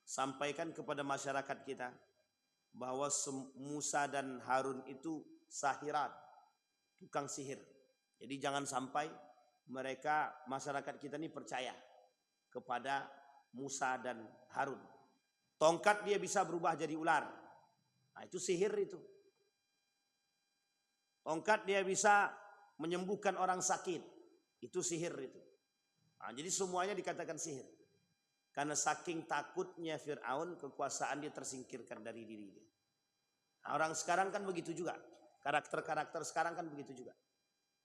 sampaikan kepada masyarakat kita bahwa Musa dan Harun itu sahirat, tukang sihir. Jadi jangan sampai mereka, masyarakat kita ini percaya kepada Musa dan Harun. Tongkat dia bisa berubah jadi ular. Nah, itu sihir itu. Tongkat dia bisa menyembuhkan orang sakit. Itu sihir itu. Nah, jadi semuanya dikatakan sihir. Karena saking takutnya Fir'aun, kekuasaan dia tersingkirkan dari diri dia. Nah, orang sekarang kan begitu juga. Karakter-karakter sekarang kan begitu juga.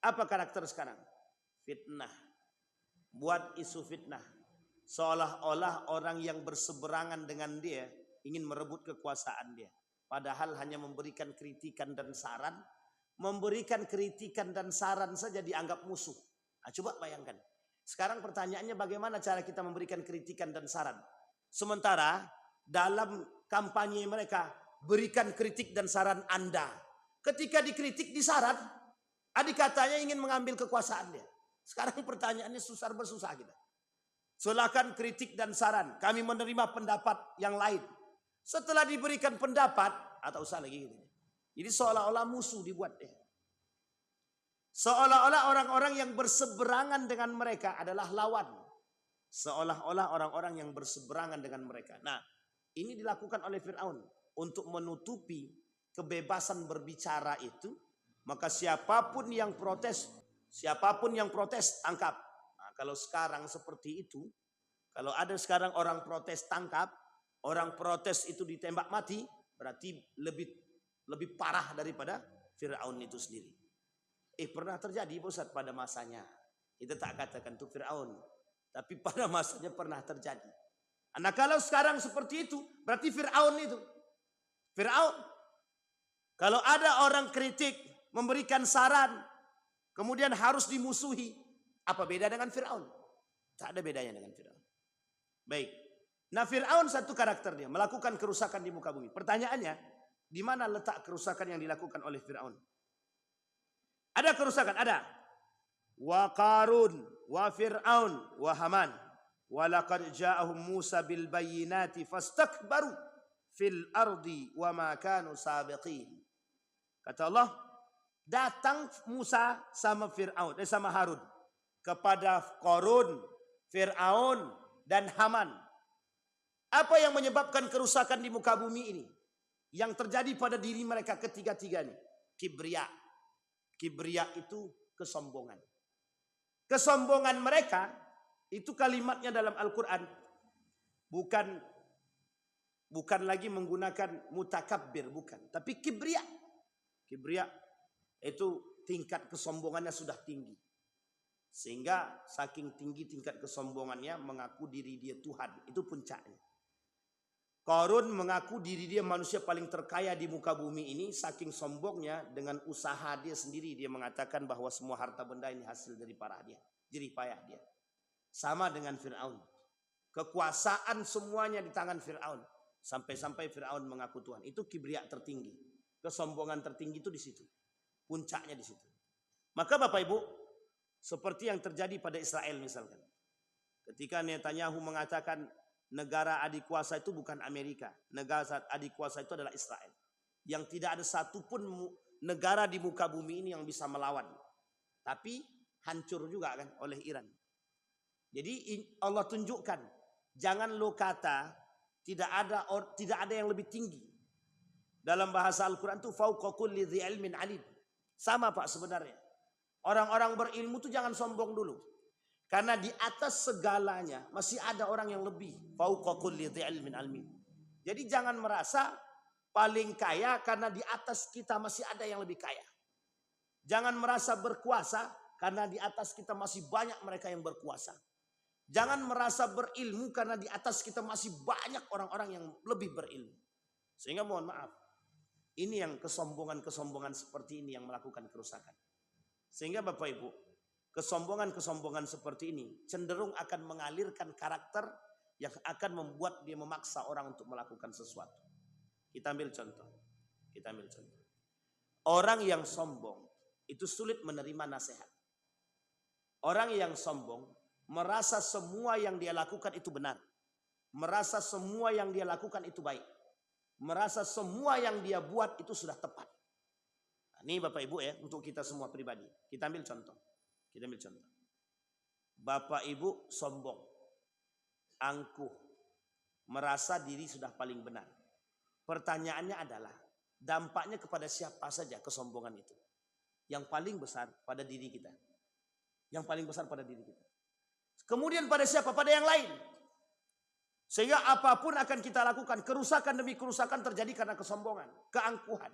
Apa karakter sekarang? Fitnah. Buat isu fitnah. Seolah-olah orang yang berseberangan dengan dia ingin merebut kekuasaan dia. Padahal hanya memberikan kritikan dan saran. Memberikan kritikan dan saran saja dianggap musuh. Nah, coba bayangkan. Sekarang pertanyaannya bagaimana cara kita memberikan kritikan dan saran. Sementara dalam kampanye mereka, berikan kritik dan saran Anda. Ketika dikritik, disaran, adik katanya ingin mengambil kekuasaan dia. Sekarang pertanyaannya susah bersusah kita. Silakan kritik dan saran. Kami menerima pendapat yang lain. Setelah diberikan pendapat, atau usah lagi gitu. Jadi seolah-olah musuh dibuat dia. Seolah-olah orang-orang yang berseberangan dengan mereka adalah lawan. Seolah-olah orang-orang yang berseberangan dengan mereka. Nah, ini dilakukan oleh Fir'aun. Untuk menutupi kebebasan berbicara itu, maka siapapun yang protes, tangkap. Nah, kalau sekarang seperti itu, kalau ada sekarang orang protes tangkap, orang protes itu ditembak mati, berarti lebih parah daripada Fir'aun itu sendiri. Pernah terjadi Ustaz pada masanya. Kita tak katakan itu Fir'aun. Tapi pada masanya pernah terjadi. Nah kalau sekarang seperti itu, berarti Fir'aun itu. Fir'aun. Kalau ada orang kritik, memberikan saran, kemudian harus dimusuhi. Apa beda dengan Fir'aun? Tak ada bedanya dengan Fir'aun. Baik. Nah Fir'aun satu karakter dia. Melakukan kerusakan di muka bumi. Pertanyaannya, di mana letak kerusakan yang dilakukan oleh Fir'aun? Ada kerusakan, ada. Wa Qarun, wa Fir'aun, wa Haman. Wa laqad ja'ahum Musa bil bayyinati fastakbaru fil ardi wa ma kanu sabiqin. Kata Allah, datang Musa sama Fir'aun, sama Harun kepada Qarun, Fir'aun dan Haman. Apa yang menyebabkan kerusakan di muka bumi ini? Yang terjadi pada diri mereka ketiga-tiganya. Kibriya. Kibriya itu kesombongan. Kesombongan mereka itu kalimatnya dalam Al-Quran bukan lagi menggunakan mutakabbir, bukan, tapi kibriya. Kibriya itu tingkat kesombongannya sudah tinggi. Sehingga saking tinggi tingkat kesombongannya mengaku diri dia Tuhan, itu puncaknya. Qarun mengaku diri dia manusia paling terkaya di muka bumi ini. Saking sombongnya dengan usaha dia sendiri. Dia mengatakan bahwa semua harta benda ini hasil dari jerih payah dia. Sama dengan Fir'aun. Kekuasaan semuanya di tangan Fir'aun. Sampai-sampai Fir'aun mengaku Tuhan. Itu kibriya tertinggi. Kesombongan tertinggi itu di situ. Puncaknya di situ. Maka Bapak Ibu, seperti yang terjadi pada Israel misalkan. Ketika Netanyahu mengatakan negara adik kuasa itu bukan Amerika. Negara adik kuasa itu adalah Israel. Yang tidak ada satupun negara di muka bumi ini yang bisa melawan. Tapi hancur juga kan oleh Iran. Jadi Allah tunjukkan. Jangan lo kata tidak ada yang lebih tinggi. Dalam bahasa Al-Quran itu fauqa kulli dzi ilmin alim. Sama Pak sebenarnya. Orang-orang berilmu itu jangan sombong dulu. Karena di atas segalanya masih ada orang yang lebih. Fauqa kulli dzi ilmin alim. Jadi jangan merasa paling kaya karena di atas kita masih ada yang lebih kaya. Jangan merasa berkuasa karena di atas kita masih banyak mereka yang berkuasa. Jangan merasa berilmu karena di atas kita masih banyak orang-orang yang lebih berilmu. Sehingga mohon maaf, Ini yang kesombongan-kesombongan seperti ini yang melakukan kerusakan. Sehingga Bapak Ibu, kesombongan-kesombongan seperti ini cenderung akan mengalirkan karakter yang akan membuat dia memaksa orang untuk melakukan sesuatu. Kita ambil contoh. Orang yang sombong itu sulit menerima nasihat. Orang yang sombong merasa semua yang dia lakukan itu benar. Merasa semua yang dia lakukan itu baik. Merasa semua yang dia buat itu sudah tepat. Nah, ini Bapak Ibu ya, untuk kita semua pribadi. Kita ambil contoh. Bapak Ibu sombong, angkuh, merasa diri sudah paling benar. Pertanyaannya adalah, dampaknya kepada siapa saja kesombongan itu? Yang paling besar pada diri kita. Kemudian pada siapa? Pada yang lain. Sehingga apapun akan kita lakukan, kerusakan demi kerusakan terjadi karena kesombongan, keangkuhan.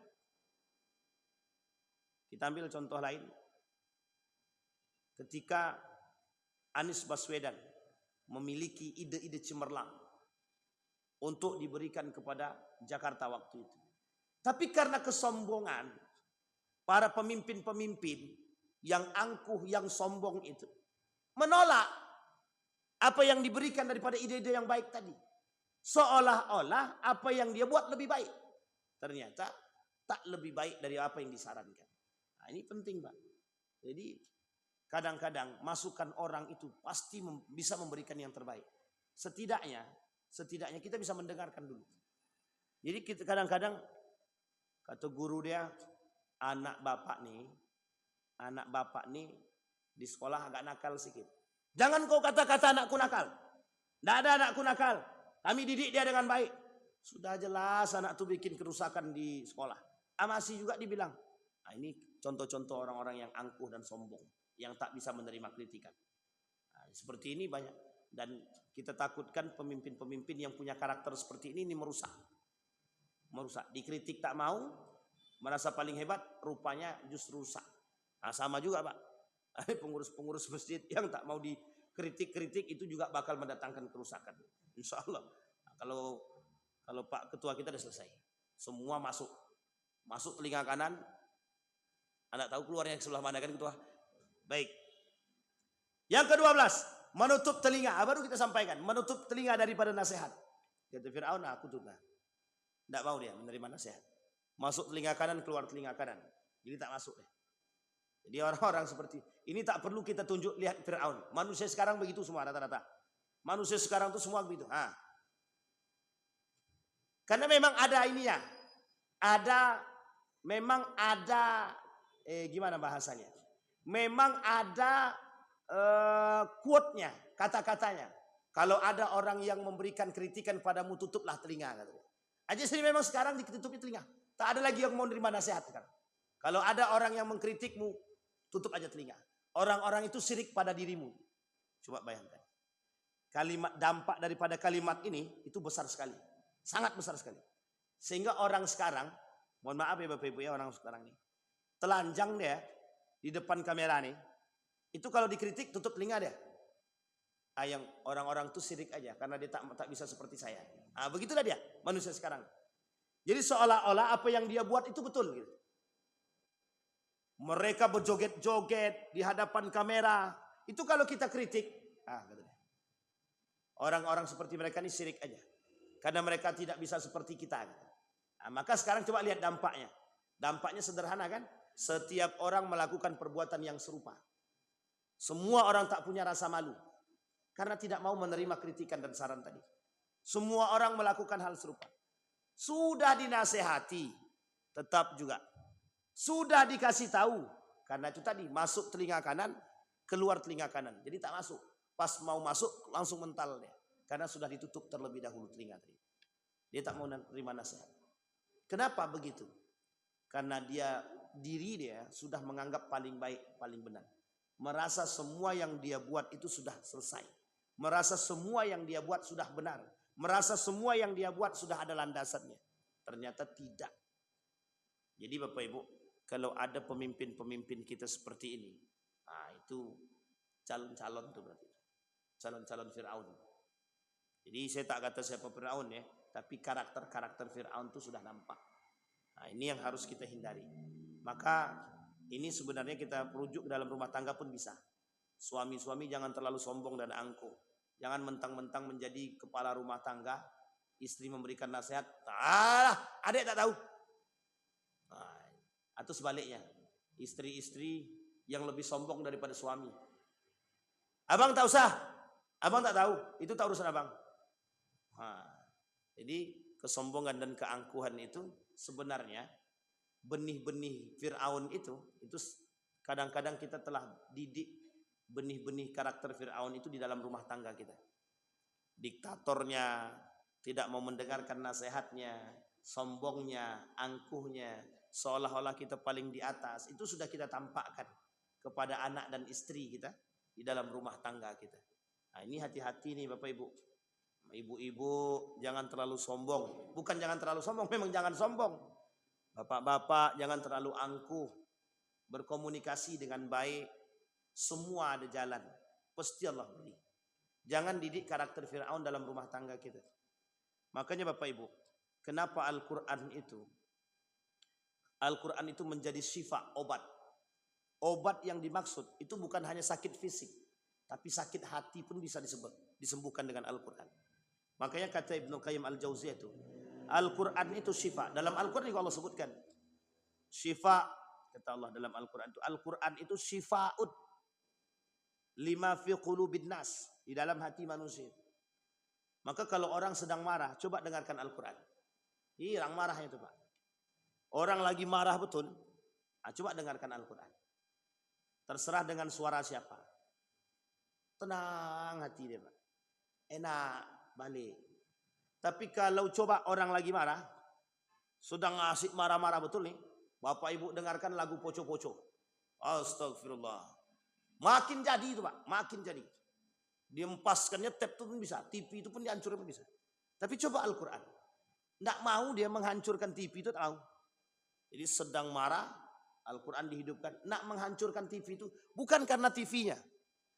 Kita ambil contoh lain. Ketika Anies Baswedan memiliki ide-ide cemerlang untuk diberikan kepada Jakarta waktu itu. Tapi karena kesombongan para pemimpin-pemimpin yang angkuh, yang sombong itu menolak apa yang diberikan daripada ide-ide yang baik tadi. Seolah-olah apa yang dia buat lebih baik. Ternyata tak lebih baik dari apa yang disarankan. Nah, ini penting, Pak. Jadi kadang-kadang masukan orang itu pasti bisa memberikan yang terbaik. Setidaknya kita bisa mendengarkan dulu. Jadi kita kadang-kadang kata guru dia, anak bapak nih di sekolah agak nakal sedikit. Jangan kau kata-kata anakku nakal. Tidak ada anakku nakal. Kami didik dia dengan baik. Sudah jelas anak itu bikin kerusakan di sekolah. Masih juga dibilang. Nah, ini contoh-contoh orang-orang yang angkuh dan sombong. Yang tak bisa menerima kritikan. Nah, seperti ini banyak. Dan kita takutkan pemimpin-pemimpin yang punya karakter seperti ini merusak. Dikritik tak mau. Merasa paling hebat. Rupanya justru rusak. Nah, sama juga Pak. Pengurus-pengurus masjid yang tak mau dikritik-kritik itu juga bakal mendatangkan kerusakan. Insya Allah. Nah, kalau Pak Ketua kita sudah selesai. Semua masuk telinga kanan. Anda tahu keluarnya sebelah mana kan Ketua? Baik. Yang ke-12, menutup telinga. Baru kita sampaikan, menutup telinga daripada nasihat. Kata Fir'aun, aku tutup. Tidak mau dia menerima nasihat. Masuk telinga kanan, keluar telinga kanan. Jadi tak masuk deh. Jadi orang-orang seperti ini tak perlu kita tunjuk, lihat Fir'aun. Manusia sekarang begitu semua rata-rata. Manusia sekarang itu semua begitu. Karena memang ada ininya. Gimana bahasanya? Memang ada quote-nya, kata-katanya. Kalau ada orang yang memberikan kritikan padamu, tutuplah telinga. Aja sini memang sekarang ditutupi telinga. Tak ada lagi yang mau menerima nasihat sekarang. Kalau ada orang yang mengkritikmu, tutup aja telinga. Orang-orang itu syirik pada dirimu. Coba bayangkan. Dampak daripada kalimat ini itu besar sekali. Sangat besar sekali. Sehingga orang sekarang, mohon maaf ya Bapak Ibu ya, orang sekarang ini telanjang dia di depan kamera nih. Itu kalau dikritik tutup telinga dia. Yang orang-orang itu syirik aja karena dia tak bisa seperti saya. Begitulah dia manusia sekarang. Jadi seolah-olah apa yang dia buat itu betul gitu. Mereka berjoget-joget di hadapan kamera. Itu kalau kita kritik, orang-orang seperti mereka ini syirik aja. Karena mereka tidak bisa seperti kita. Maka sekarang coba lihat dampaknya. Dampaknya sederhana kan? Setiap orang melakukan perbuatan yang serupa. Semua orang tak punya rasa malu. Karena tidak mau menerima kritikan dan saran tadi. Semua orang melakukan hal serupa. Sudah dinasehati, tetap juga. Sudah dikasih tahu. Karena itu tadi, masuk telinga kanan, keluar telinga kanan. Jadi tak masuk. Pas mau masuk, langsung mental dia. Karena sudah ditutup terlebih dahulu telinga tadi. Dia tak mau menerima nasihat. Kenapa begitu? Karena diri dia sudah menganggap paling baik, paling benar. Merasa semua yang dia buat itu sudah selesai. Merasa semua yang dia buat sudah benar. Merasa semua yang dia buat sudah ada landasannya. Ternyata tidak. Jadi Bapak Ibu, kalau ada pemimpin-pemimpin kita seperti ini, itu calon-calon itu berarti. Calon-calon Fir'aun. Jadi saya tak kata siapa Fir'aun ya, tapi karakter-karakter Fir'aun itu sudah nampak. Nah, ini yang harus kita hindari. Maka ini sebenarnya kita rujuk dalam rumah tangga pun bisa. Suami-suami jangan terlalu sombong dan angkuh. Jangan mentang-mentang menjadi kepala rumah tangga, istri memberikan nasihat, adik tak tahu. Nah, atau sebaliknya, istri-istri yang lebih sombong daripada suami. Abang tak usah, abang tak tahu, itu tak urusan abang. Nah, jadi kesombongan dan keangkuhan itu sebenarnya benih-benih Fir'aun itu kadang-kadang kita telah didik benih-benih karakter Fir'aun itu di dalam rumah tangga kita. Diktatornya, tidak mau mendengarkan nasihatnya, sombongnya, angkuhnya, seolah-olah kita paling di atas. Itu sudah kita tampakkan kepada anak dan istri kita di dalam rumah tangga kita. Nah, ini hati-hati nih Bapak Ibu. Ibu-ibu jangan terlalu sombong. Bukan jangan terlalu sombong, memang jangan sombong. Bapak-bapak jangan terlalu angkuh. Berkomunikasi dengan baik. Semua ada jalan. Pasti Allah beri. Jangan didik karakter Fir'aun dalam rumah tangga kita. Makanya Bapak Ibu, kenapa Al-Quran itu menjadi syifa, obat. Obat yang dimaksud itu bukan hanya sakit fisik. Tapi sakit hati pun bisa disembuhkan dengan Al-Quran. Makanya kata Ibnu Qayyim Al-Jauziyah itu, Al-Quran itu syifa. Dalam Al-Quran juga Allah sebutkan. Syifa, kata Allah dalam Al-Quran itu. Al-Quran itu syifa'ud lima fi qulubin nas, di dalam hati manusia. Maka kalau orang sedang marah, coba dengarkan Al-Quran. Hilang marahnya itu Pak. Orang lagi marah betul, coba dengarkan Al-Quran. Terserah dengan suara siapa. Tenang hati dia Pak. Enak balik. Tapi kalau coba orang lagi marah, sedang asik marah-marah betul nih, Bapak Ibu dengarkan lagu poco-poco. Astagfirullah. Makin jadi itu Pak, makin jadi. Diempaskannya tap itu pun bisa, TV itu pun dihancurkan pun bisa. Tapi coba Al-Quran. Tidak mau dia menghancurkan TV itu, tahu. Jadi sedang marah, Al-Quran dihidupkan. Nak menghancurkan TV itu bukan karena TV-nya,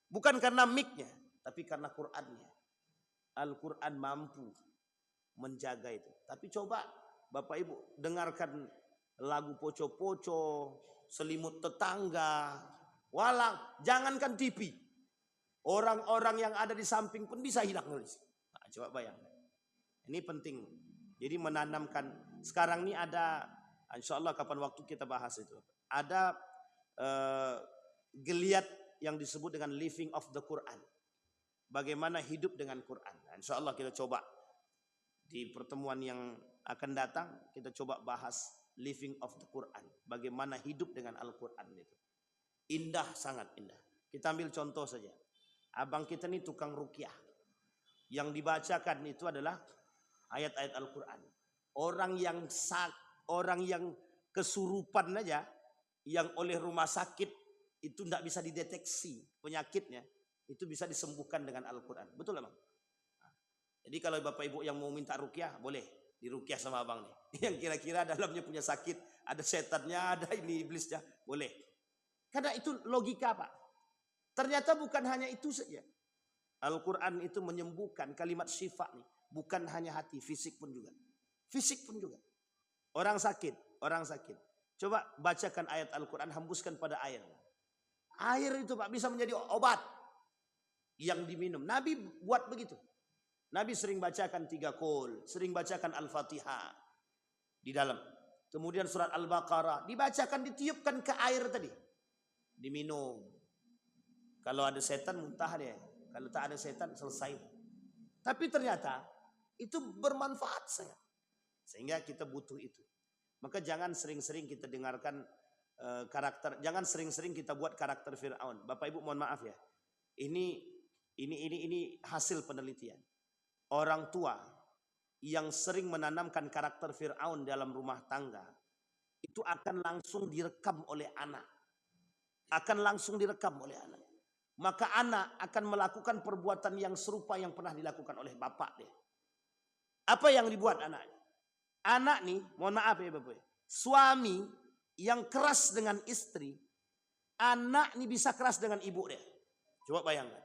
bukan karena mic-nya, tapi karena Qurannya. Al-Quran mampu menjaga itu. Tapi coba Bapak Ibu dengarkan lagu poco-poco, selimut tetangga, walang, jangankan TV. Orang-orang yang ada di samping pun bisa hilang nulis. Nah, coba bayangkan. Ini penting. Jadi menanamkan. Sekarang ini ada, insya Allah kapan waktu kita bahas itu. Ada geliat yang disebut dengan living of the Quran. Bagaimana hidup dengan Quran. Nah, insya Allah kita coba. Di pertemuan yang akan datang, kita coba bahas living of the Quran. Bagaimana hidup dengan Al-Quran itu. Indah, sangat indah. Kita ambil contoh saja. Abang kita ini tukang ruqyah. Yang dibacakan itu adalah ayat-ayat Al-Quran. Orang yang kesurupan aja, yang oleh rumah sakit itu tidak bisa dideteksi penyakitnya, itu bisa disembuhkan dengan Al-Quran. Betul Abang? Jadi kalau Bapak Ibu yang mau minta ruqyah, boleh diruqyah sama Abang nih. Yang kira-kira dalamnya punya sakit, ada setannya, ada ini iblisnya, boleh. Karena itu logika Pak. Ternyata bukan hanya itu saja. Al-Quran itu menyembuhkan kalimat syifa nih. Bukan hanya hati, fisik pun juga. Fisik pun juga. Orang sakit. Coba bacakan ayat Al-Quran, hembuskan pada air. Air itu Pak bisa menjadi obat yang diminum. Nabi buat begitu. Nabi sering bacakan 3 qul, sering bacakan Al-Fatihah di dalam. Kemudian surat Al-Baqarah dibacakan, ditiupkan ke air tadi. Diminum. Kalau ada setan muntah dia. Kalau tak ada setan selesai. Tapi ternyata itu bermanfaat saya. Sehingga kita butuh itu. Maka jangan sering-sering kita dengarkan karakter, jangan sering-sering kita buat karakter Fir'aun. Bapak Ibu mohon maaf ya. Ini hasil penelitian. Orang tua yang sering menanamkan karakter Fir'aun dalam rumah tangga itu akan langsung direkam oleh anak. Maka anak akan melakukan perbuatan yang serupa yang pernah dilakukan oleh bapak dia. Apa yang dibuat anaknya? Anak nih, mohon maaf ya Bapak. Suami yang keras dengan istri, anak nih bisa keras dengan ibu dia. Coba bayangkan.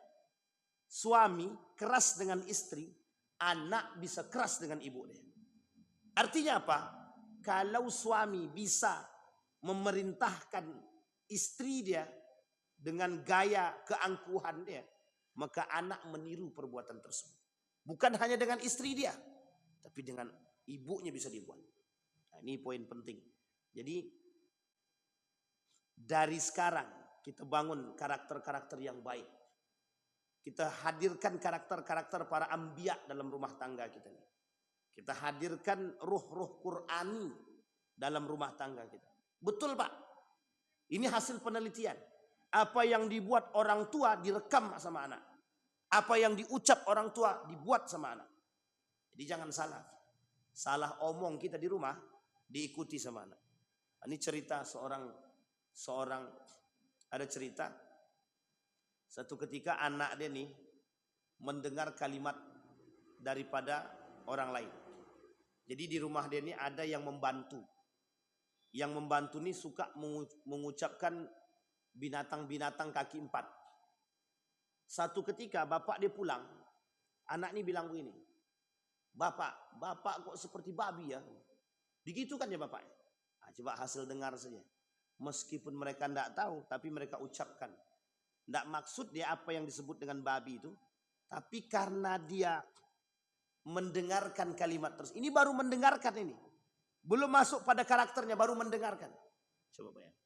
Suami keras dengan istri, anak bisa keras dengan ibu dia. Artinya apa? kalau suami bisa memerintahkan istri dia dengan gaya keangkuhan dia, maka anak meniru perbuatan tersebut. Bukan hanya dengan istri dia, tapi dengan ibunya bisa dibuat. Nah, ini poin penting. Jadi dari sekarang kita bangun karakter-karakter yang baik. Kita hadirkan karakter-karakter para anbiya dalam rumah tangga kita. Kita hadirkan ruh-ruh Qur'ani dalam rumah tangga kita. Betul Pak, ini hasil penelitian. Apa yang dibuat orang tua direkam sama anak. Apa yang diucap orang tua dibuat sama anak. Jadi jangan salah. Salah omong kita di rumah diikuti sama anak. Ini cerita seorang ada cerita. Satu ketika anak dia nih mendengar kalimat daripada orang lain. Jadi di rumah dia ini ada yang membantu. Yang membantu ini suka mengucapkan binatang-binatang kaki 4. Satu ketika bapak dia pulang, anak ini bilang begini, Bapak kok seperti babi ya? Begitu kan ya bapak? Nah, coba hasil dengar saja. Meskipun mereka tidak tahu, tapi mereka ucapkan. Tidak maksud dia apa yang disebut dengan babi itu, tapi karena dia mendengarkan kalimat terus. Ini baru mendengarkan ini. Belum masuk pada karakternya, baru mendengarkan. Coba bayangkan.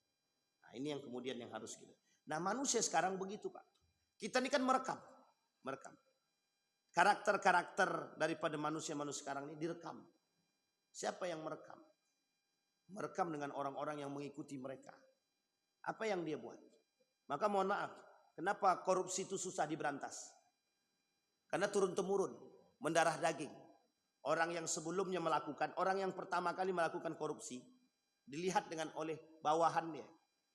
Nah, ini yang kemudian yang harus kita. Nah, manusia sekarang begitu Pak. Kita ini kan merekam. Karakter-karakter daripada manusia-manusia sekarang ini direkam. Siapa yang merekam? Merekam dengan orang-orang yang mengikuti mereka. Apa yang dia buat? Maka mohon maaf, kenapa korupsi itu susah diberantas? Karena turun-temurun, mendarah daging. Orang yang sebelumnya melakukan, orang yang pertama kali melakukan korupsi, dilihat dengan oleh bawahan dia.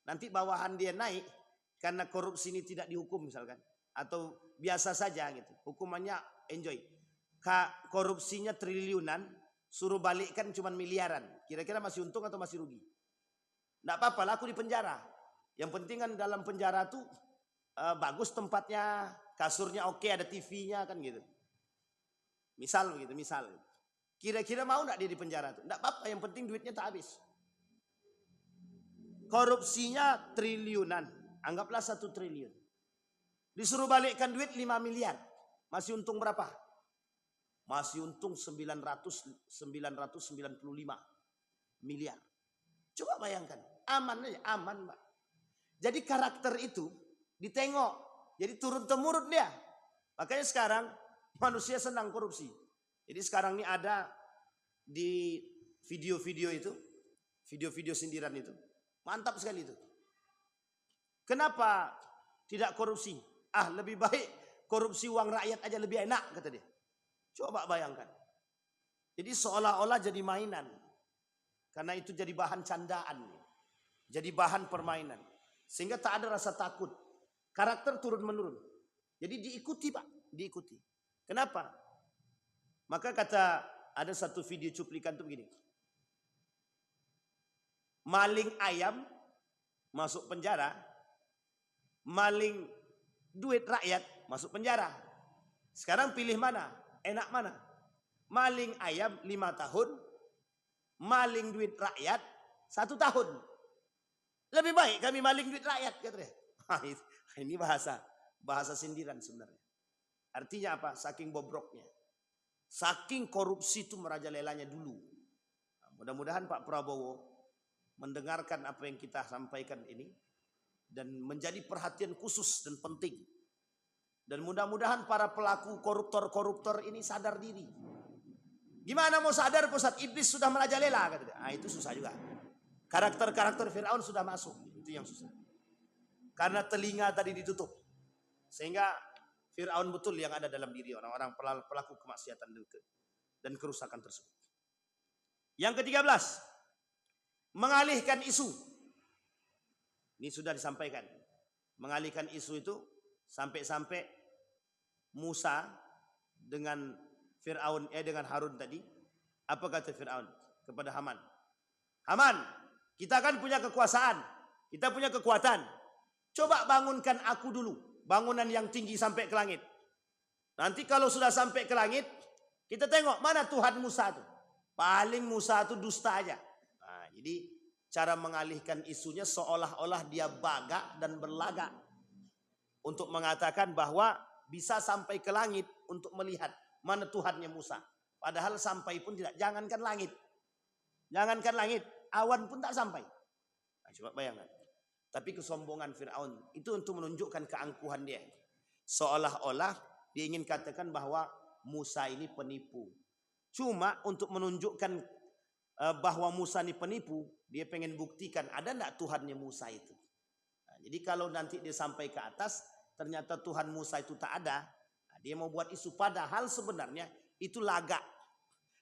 Nanti bawahan dia naik, karena korupsi ini tidak dihukum misalkan. Atau biasa saja gitu. Hukumannya enjoy. Korupsinya triliunan, suruh balikkan cuma miliaran. Kira-kira masih untung atau masih rugi? Tidak apa-apa, laku di penjara. Yang penting kan dalam penjara tuh bagus tempatnya, kasurnya oke, ada TV-nya kan gitu. Misal begitu, misal. Kira-kira mau enggak dia di penjara tuh? Enggak apa-apa, yang penting duitnya tak habis. Korupsinya triliunan, anggaplah 1 triliun. Disuruh balikkan duit 5 miliar. Masih untung berapa? Masih untung 995 miliar. Coba bayangkan, aman aja, aman Mbak. Jadi karakter itu ditengok, jadi turun-temurun dia. Makanya sekarang manusia senang korupsi. Jadi sekarang ini ada di video-video itu, video-video sindiran itu. Mantap sekali itu. Kenapa tidak korupsi? Lebih baik korupsi uang rakyat aja lebih enak, kata dia. Coba bayangkan. Jadi seolah-olah jadi mainan. Karena itu jadi bahan candaan. Jadi bahan permainan. Sehingga tak ada rasa takut. Karakter turun-menurun. Jadi diikuti Pak, diikuti. Kenapa? Maka kata ada satu video cuplikan itu begini. Maling ayam masuk penjara. Maling duit rakyat masuk penjara. Sekarang pilih mana? Enak mana? Maling ayam 5 tahun, maling duit rakyat 1 tahun. Lebih baik kami maling duit rakyat, katanya. Ini bahasa sindiran sebenarnya. Artinya apa? Saking bobroknya. Saking korupsi itu merajalelanya dulu. Nah, mudah-mudahan Pak Prabowo mendengarkan apa yang kita sampaikan ini dan menjadi perhatian khusus dan penting. Dan mudah-mudahan para pelaku koruptor-koruptor ini sadar diri. Gimana mau sadar Ustaz? Iblis sudah merajalela, katanya. Itu susah juga. Karakter-karakter Fir'aun sudah masuk. Itu yang susah. Karena telinga tadi ditutup. Sehingga Fir'aun betul yang ada dalam diri orang-orang pelaku kemaksiatan dan kerusakan tersebut. Yang ke-13. Mengalihkan isu. Ini sudah disampaikan. Mengalihkan isu itu sampai-sampai Musa dengan Fir'aun, dengan Harun tadi. Apa kata Fir'aun kepada Haman? Haman, kita kan punya kekuasaan. Kita punya kekuatan. Coba bangunkan aku dulu. Bangunan yang tinggi sampai ke langit. Nanti kalau sudah sampai ke langit, kita tengok mana Tuhan Musa itu. Paling Musa itu dusta aja. Jadi cara mengalihkan isunya seolah-olah dia bagak dan berlagak untuk mengatakan bahwa bisa sampai ke langit untuk melihat mana Tuhannya Musa. Padahal sampai pun tidak. Jangankan langit. Jangankan langit. Awan pun tak sampai. Nah, coba bayangkan. Tapi kesombongan Fir'aun itu untuk menunjukkan keangkuhan dia. Seolah-olah dia ingin katakan bahwa Musa ini penipu. Cuma untuk menunjukkan bahwa Musa ini penipu, dia pengen buktikan ada enggak Tuhannya Musa itu. Nah, jadi kalau nanti dia sampai ke atas, ternyata Tuhan Musa itu tak ada. Nah, dia mau buat isu, padahal sebenarnya itu lagak.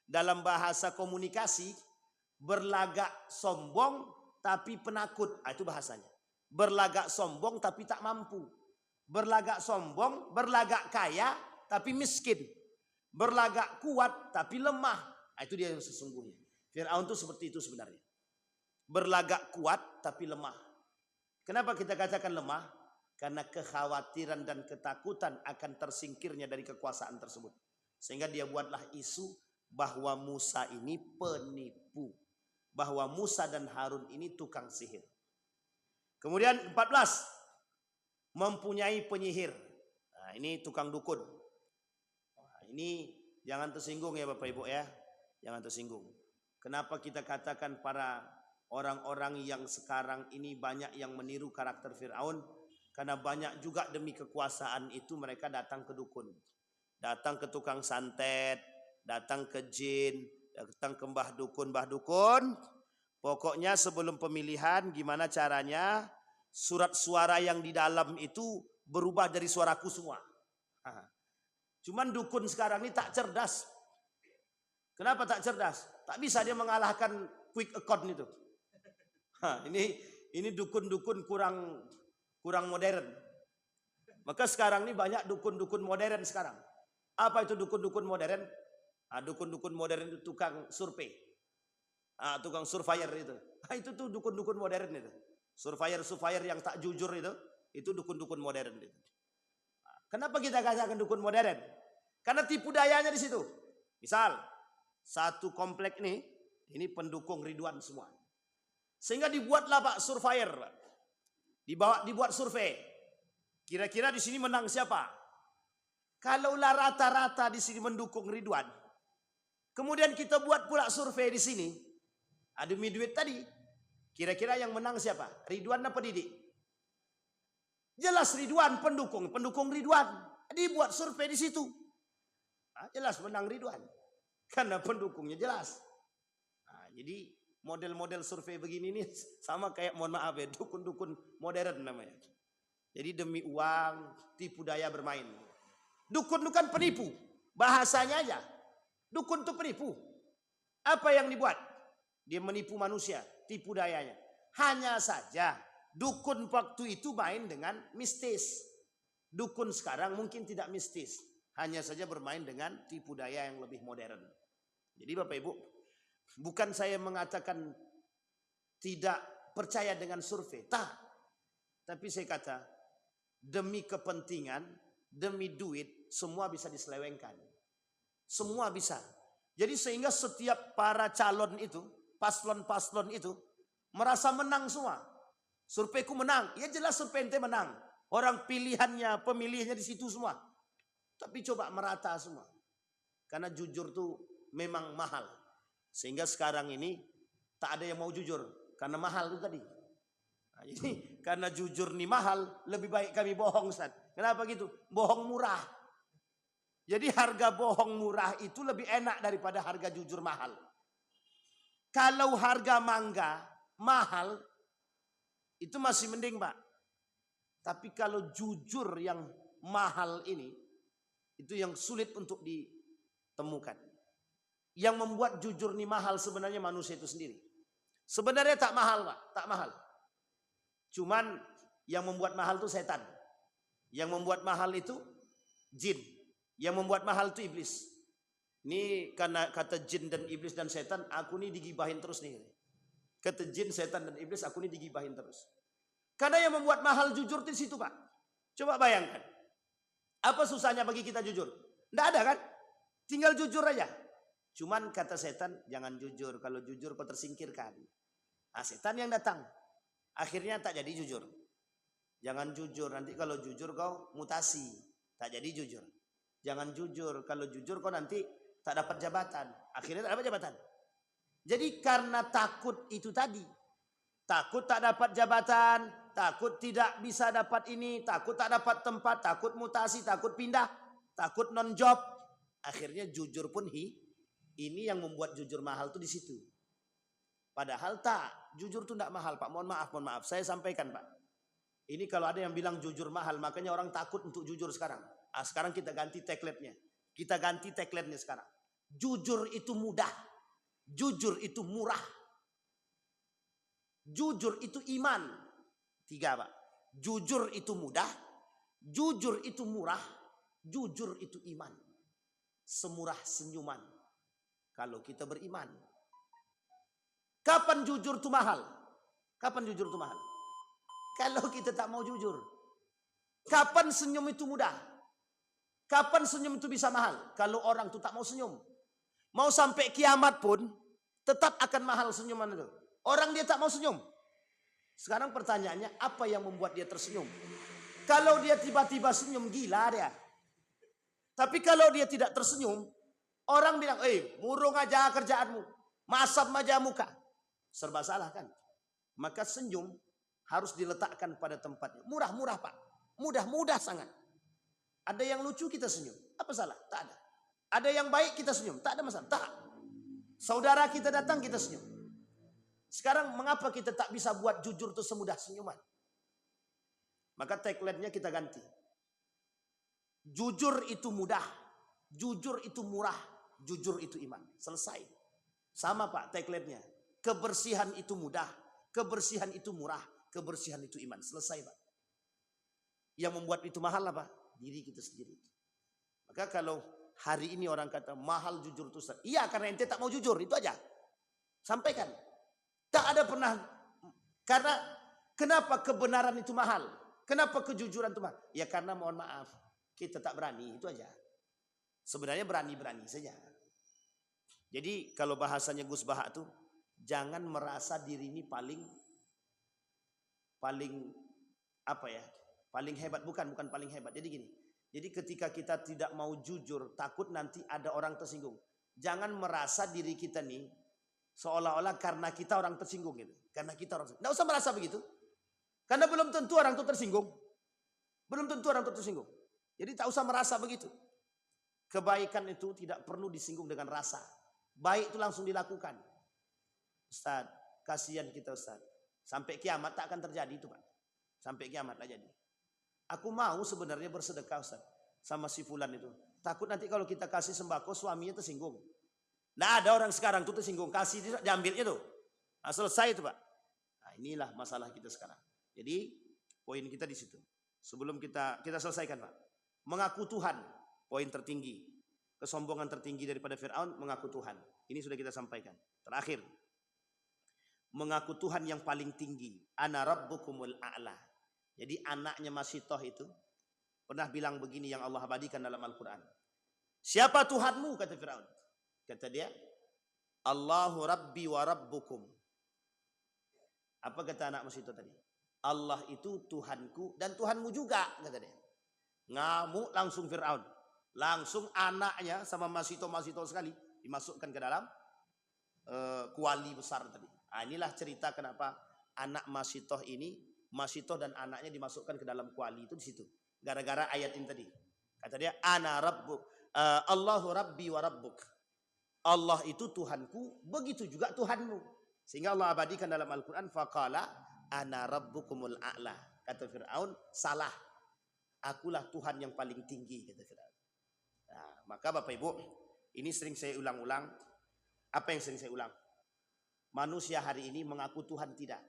Dalam bahasa komunikasi, berlagak sombong tapi penakut. Nah, itu bahasanya. Berlagak sombong tapi tak mampu. Berlagak sombong, berlagak kaya tapi miskin. Berlagak kuat tapi lemah. Nah, itu dia yang sesungguhnya. Fir'aun itu seperti itu sebenarnya. Berlagak kuat tapi lemah. Kenapa kita katakan lemah? Karena kekhawatiran dan ketakutan akan tersingkirnya dari kekuasaan tersebut. Sehingga dia buatlah isu bahwa Musa ini penipu. Bahwa Musa dan Harun ini tukang sihir. Kemudian 14. Mempunyai penyihir. Nah, ini tukang dukun. Nah, ini jangan tersinggung ya Bapak Ibu ya. Jangan tersinggung. Kenapa kita katakan para orang-orang yang sekarang ini banyak yang meniru karakter Fir'aun? Karena banyak juga demi kekuasaan itu mereka datang ke dukun. Datang ke tukang santet, datang ke jin, datang ke mbah dukun. Pokoknya sebelum pemilihan gimana caranya surat suara yang di dalam itu berubah dari suaraku semua. Cuman dukun sekarang ini tak cerdas. Kenapa tak cerdas? Tak bisa dia mengalahkan quick account itu. Ini dukun-dukun kurang modern. Maka sekarang ini banyak dukun-dukun modern sekarang. Apa itu dukun-dukun modern? Dukun-dukun modern itu tukang survei. Tukang surveyor itu. Itu tuh dukun-dukun modern itu. Surveyor yang tak jujur itu dukun-dukun modern itu. Kenapa kita katakan dukun modern? Karena tipu dayanya di situ. Misal, satu komplek ini pendukung Ridwan semua. Sehingga dibuatlah Pak surveyor. Dibuat survei. Kira-kira di sini menang siapa? Kalaulah rata-rata di sini mendukung Ridwan. Kemudian kita buat pula survei di sini. Demi duit tadi. Kira-kira yang menang siapa? Ridwan apa Didik? Jelas Ridwan pendukung Ridwan. Dibuat survei di situ. Jelas menang Ridwan. Karena pendukungnya jelas. Jadi model-model survei begini nih sama kayak mohon maaf ya dukun-dukun modern namanya. Jadi demi uang tipu daya bermain. Dukun itu kan penipu. Bahasanya aja. Dukun itu penipu. Apa yang dibuat? Dia menipu manusia, tipu dayanya. Hanya saja dukun waktu itu main dengan mistis. Dukun sekarang mungkin tidak mistis. Hanya saja bermain dengan tipu daya yang lebih modern. Jadi Bapak Ibu, bukan saya mengatakan tidak percaya dengan survei. Tapi saya kata demi kepentingan, demi duit, semua bisa diselewengkan. Semua bisa. Jadi sehingga setiap para calon itu, paslon-paslon itu, merasa menang semua. Surveiku menang. Ya jelas survei ente menang. Orang pilihannya, pemilihnya di situ semua. Tapi coba merata semua. Karena jujur tuh memang mahal. Sehingga sekarang ini tak ada yang mau jujur. Karena mahal itu tadi. Nah, jadi karena jujur nih mahal, lebih baik kami bohong Ustaz. Kenapa gitu? Bohong murah. Jadi harga bohong murah itu lebih enak daripada harga jujur mahal. Kalau harga mangga mahal, itu masih mending Pak. Tapi kalau jujur yang mahal ini, itu yang sulit untuk ditemukan. Yang membuat jujur nih mahal sebenarnya manusia itu sendiri. Sebenarnya tak mahal Pak, tak mahal. Cuman yang membuat mahal itu setan. Yang membuat mahal itu jin. Yang membuat mahal itu iblis. Ini karena kata jin dan iblis dan setan, aku nih digibahin terus nih. Kata jin, setan dan iblis, aku nih digibahin terus. Karena yang membuat mahal jujur di situ Pak. Coba bayangkan. Apa susahnya bagi kita jujur? Tidak ada kan? Tinggal jujur aja. Cuman kata setan, jangan jujur. Kalau jujur kau tersingkirkan. Nah, setan yang datang. Akhirnya tak jadi jujur. Jangan jujur, nanti kalau jujur kau mutasi. Tak jadi jujur. Jangan jujur, kalau jujur kau nanti tak dapat jabatan. Akhirnya tak dapat jabatan. Jadi karena takut itu tadi. Takut tak dapat jabatan, takut tidak bisa dapat ini, takut tak dapat tempat, takut mutasi, takut pindah, takut non-job. Akhirnya jujur pun ini yang membuat jujur mahal tuh di situ. Padahal tak, jujur tuh tidak mahal Pak. Mohon maaf. Saya sampaikan Pak. Ini kalau ada yang bilang jujur mahal, makanya orang takut untuk jujur sekarang. Sekarang kita ganti tagline-nya. Kita ganti tagline-nya sekarang. Jujur itu mudah. Jujur itu murah. Jujur itu iman. 3 Pak. Jujur itu mudah. Jujur itu murah. Jujur itu iman. Semurah senyuman. Kalau kita beriman. Kapan jujur itu mahal? Kapan jujur itu mahal? Kalau kita tak mau jujur. Kapan senyum itu mudah? Kapan senyum itu bisa mahal? Kalau orang itu tak mau senyum. Mau sampai kiamat pun tetap akan mahal senyuman itu. Orang dia tak mau senyum. Sekarang pertanyaannya, apa yang membuat dia tersenyum? Kalau dia tiba-tiba senyum, gila dia. Tapi kalau dia tidak tersenyum, orang bilang, murung aja kerjaanmu. Masam aja muka. Serba salah kan? Maka senyum harus diletakkan pada tempatnya. Murah-murah Pak. Mudah-mudah sangat. Ada yang lucu kita senyum. Apa salah? Tak ada. Ada yang baik kita senyum. Tak ada masalah. Tak. Saudara kita datang kita senyum. Sekarang mengapa kita tak bisa buat jujur itu semudah senyuman? Maka tagline-nya kita ganti. Jujur itu mudah. Jujur itu murah. Jujur itu iman. Selesai. Sama Pak tagline-nya. Kebersihan itu mudah. Kebersihan itu murah. Kebersihan itu iman. Selesai Pak. Yang membuat itu mahal apa? Diri kita sendiri. Maka kalau hari ini orang kata mahal jujur itu. Iya karena ente tak mau jujur. Itu aja. Sampaikan. Tak ada pernah. Karena kenapa kebenaran itu mahal? Kenapa kejujuran itu mahal? Ya karena mohon maaf. Kita tak berani. Itu aja. Sebenarnya berani-berani saja. Jadi kalau bahasanya Gus Baha tuh. Jangan merasa diri ini paling apa ya? Paling hebat. Bukan paling hebat. Jadi gini. Jadi ketika kita tidak mau jujur. Takut nanti ada orang tersinggung. Jangan merasa diri kita nih. Seolah-olah karena kita orang tersinggung gitu. Karena kita orang tersinggung. Nggak usah merasa begitu. Karena belum tentu orang itu tersinggung. Belum tentu orang itu tersinggung. Jadi tak usah merasa begitu. Kebaikan itu tidak perlu disinggung dengan rasa. Baik itu langsung dilakukan. Ustaz, kasihan kita Ustaz. Sampai kiamat tak akan terjadi itu Pak. Sampai kiamat lah jadi. Aku mau sebenarnya bersedekah Ustaz. Sama si fulan itu. Takut nanti kalau kita kasih sembako suaminya tersinggung. Nah ada orang sekarang tuh tersinggung. Kasih diambilnya tuh. Nah, selesai itu Pak. Nah inilah masalah kita sekarang. Jadi poin kita di situ. Sebelum kita selesaikan Pak. Mengaku Tuhan. Poin tertinggi. Kesombongan tertinggi daripada Fir'aun. Mengaku Tuhan. Ini sudah kita sampaikan. Terakhir. Mengaku Tuhan yang paling tinggi. Ana rabbukumul a'la. Jadi anaknya Masitoh itu. Pernah bilang begini yang Allah abadikan dalam Al-Quran. Siapa Tuhanmu? Kata Fir'aun. Kata dia. Allahu rabbi wa rabbukum. Apa kata anak Masitoh tadi? Allah itu Tuhanku dan Tuhanmu juga. Kata dia. Ngamuk langsung Fir'aun. Langsung anaknya sama Masitoh sekali. Dimasukkan ke dalam kuali besar tadi. Nah, inilah cerita kenapa anak Masitoh ini. Masitoh dan anaknya dimasukkan ke dalam kuali itu di situ. Gara-gara ayat ini tadi. Kata dia, ana rabbuk, Allahu rabbi wa rabbuk. Allah itu Tuhanku, begitu juga Tuhanmu. Sehingga Allah abadikan dalam Al-Quran, faqala ana rabbukumul a'la. Kata Fir'aun, salah. Akulah Tuhan yang paling tinggi, kata Fir'aun. Nah, maka Bapak Ibu, ini sering saya ulang-ulang. Apa yang sering saya ulang? Manusia hari ini mengaku Tuhan tidak.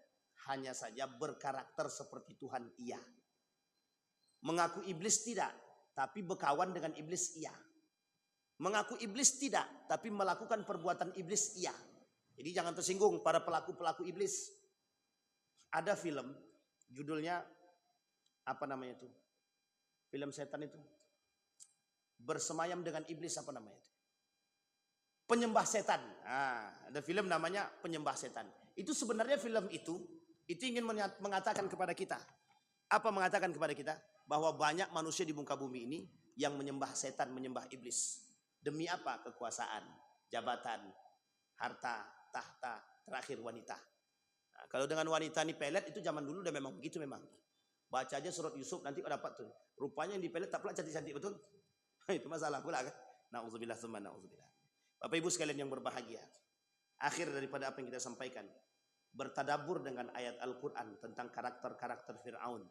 Hanya saja berkarakter seperti Tuhan iya. Mengaku iblis tidak, tapi berkawan dengan iblis iya. Mengaku iblis tidak, tapi melakukan perbuatan iblis iya. Jadi jangan tersinggung para pelaku-pelaku iblis. Ada film, judulnya apa namanya itu? Film setan itu. Bersemayam dengan iblis apa namanya itu? Penyembah setan. Nah, ada film namanya Penyembah Setan. Itu sebenarnya film itu ingin mengatakan kepada kita. Apa mengatakan kepada kita? Bahwa banyak manusia di muka bumi ini yang menyembah setan, menyembah iblis. Demi apa? Kekuasaan, jabatan, harta, tahta, terakhir wanita. Nah, kalau dengan wanita ini pelet, itu zaman dulu udah memang begitu memang. Baca aja surat Yusuf nanti dapat tuh. Rupanya yang dipelet tak pula cantik-cantik betul. Itu masalah pula kan. Na'udzubillah tsumma na'udzubillah. Bapak Ibu sekalian yang berbahagia. Akhir daripada apa yang kita sampaikan. Bertadabur dengan ayat Al-Quran tentang karakter-karakter Fir'aun.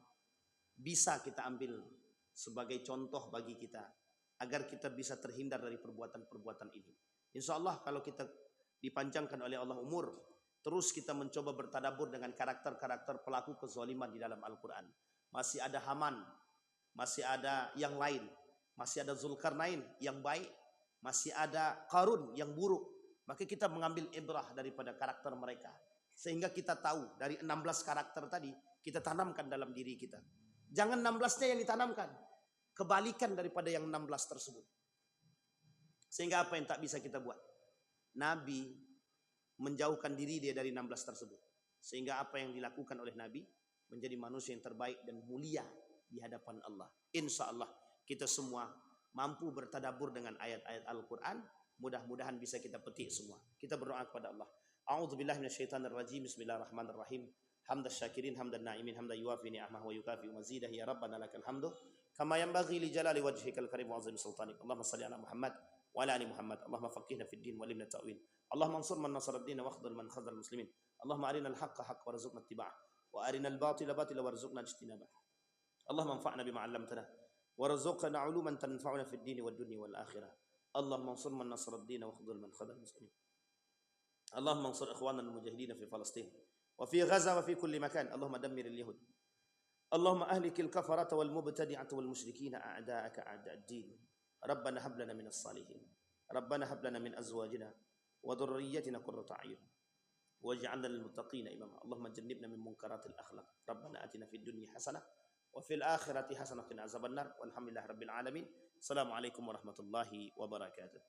Bisa kita ambil sebagai contoh bagi kita. Agar kita bisa terhindar dari perbuatan-perbuatan ini. Insya Allah kalau kita dipanjangkan oleh Allah umur. Terus kita mencoba bertadabur dengan karakter-karakter pelaku kezaliman di dalam Al-Quran. Masih ada Haman. Masih ada yang lain. Masih ada Zulkarnain yang baik. Masih ada Qarun yang buruk. Maka kita mengambil ibrah daripada karakter mereka. Sehingga kita tahu dari 16 karakter tadi. Kita tanamkan dalam diri kita. Jangan 16-nya yang ditanamkan. Kebalikan daripada yang 16 tersebut. Sehingga apa yang tak bisa kita buat? Nabi menjauhkan diri dia dari 16 tersebut. Sehingga apa yang dilakukan oleh Nabi menjadi manusia yang terbaik dan mulia di hadapan Allah. Insya Allah kita semua mampu bertadabur dengan ayat-ayat Al-Quran. Mudah-mudahan bisa kita petik semua. Kita berdoa kepada Allah. A'udzubillahi minasyaitonirrajim. Bismillahirrahmanirrahim. Hamdan syakirin, hamdan na'imin, hamdan yuwafi ni'amah wa yukafi mazidah. Ya Rabbana lakal hamdu kama yanbaghi li jalali wajhikal karim wa azim sultanik. Allahumma salli ala Muhammad wa ala ali Muhammad. Allahumma faqihna fid din wa alimna ta'wil. Allahumma ansur man nasara ad-din wa akhdhal man khadhal muslimin. Allahumma arina al-haqqa haqqa warzuqna ittiba'ah wa arina al-batila batila warzuqna ijtinabah. Allahumma anfa'na bima 'allamtana warzuqna 'uluman tanfa'una fid din wad dunya wal akhirah. Allahumma ansur man nasara ad-din wa akhdhal man khadhal muslimin. Allahumma ansur ikhwanana al-mujahidin fi Palestin wa fi Gaza wa fi kulli makan. Allahumma dammir al-yahud. Allahumma ahlikil kafarata wal mubtadi'ata wal musyrikina a'da'aka a'da'ad din. Rabbana hab lana minas salihin. Rabbana hab lana min azwajina wa dhurriyyatina qurrata a'yun waj'alna lil muttaqina imama. Allahumma jannibna min munkaratil akhlaq. Rabbana atina fid dunya hasanah wa fil akhirati hasanah wa qina azabannar. Walhamdulillahi rabbil alamin. Assalamualaikum warahmatullahi wabarakatuh.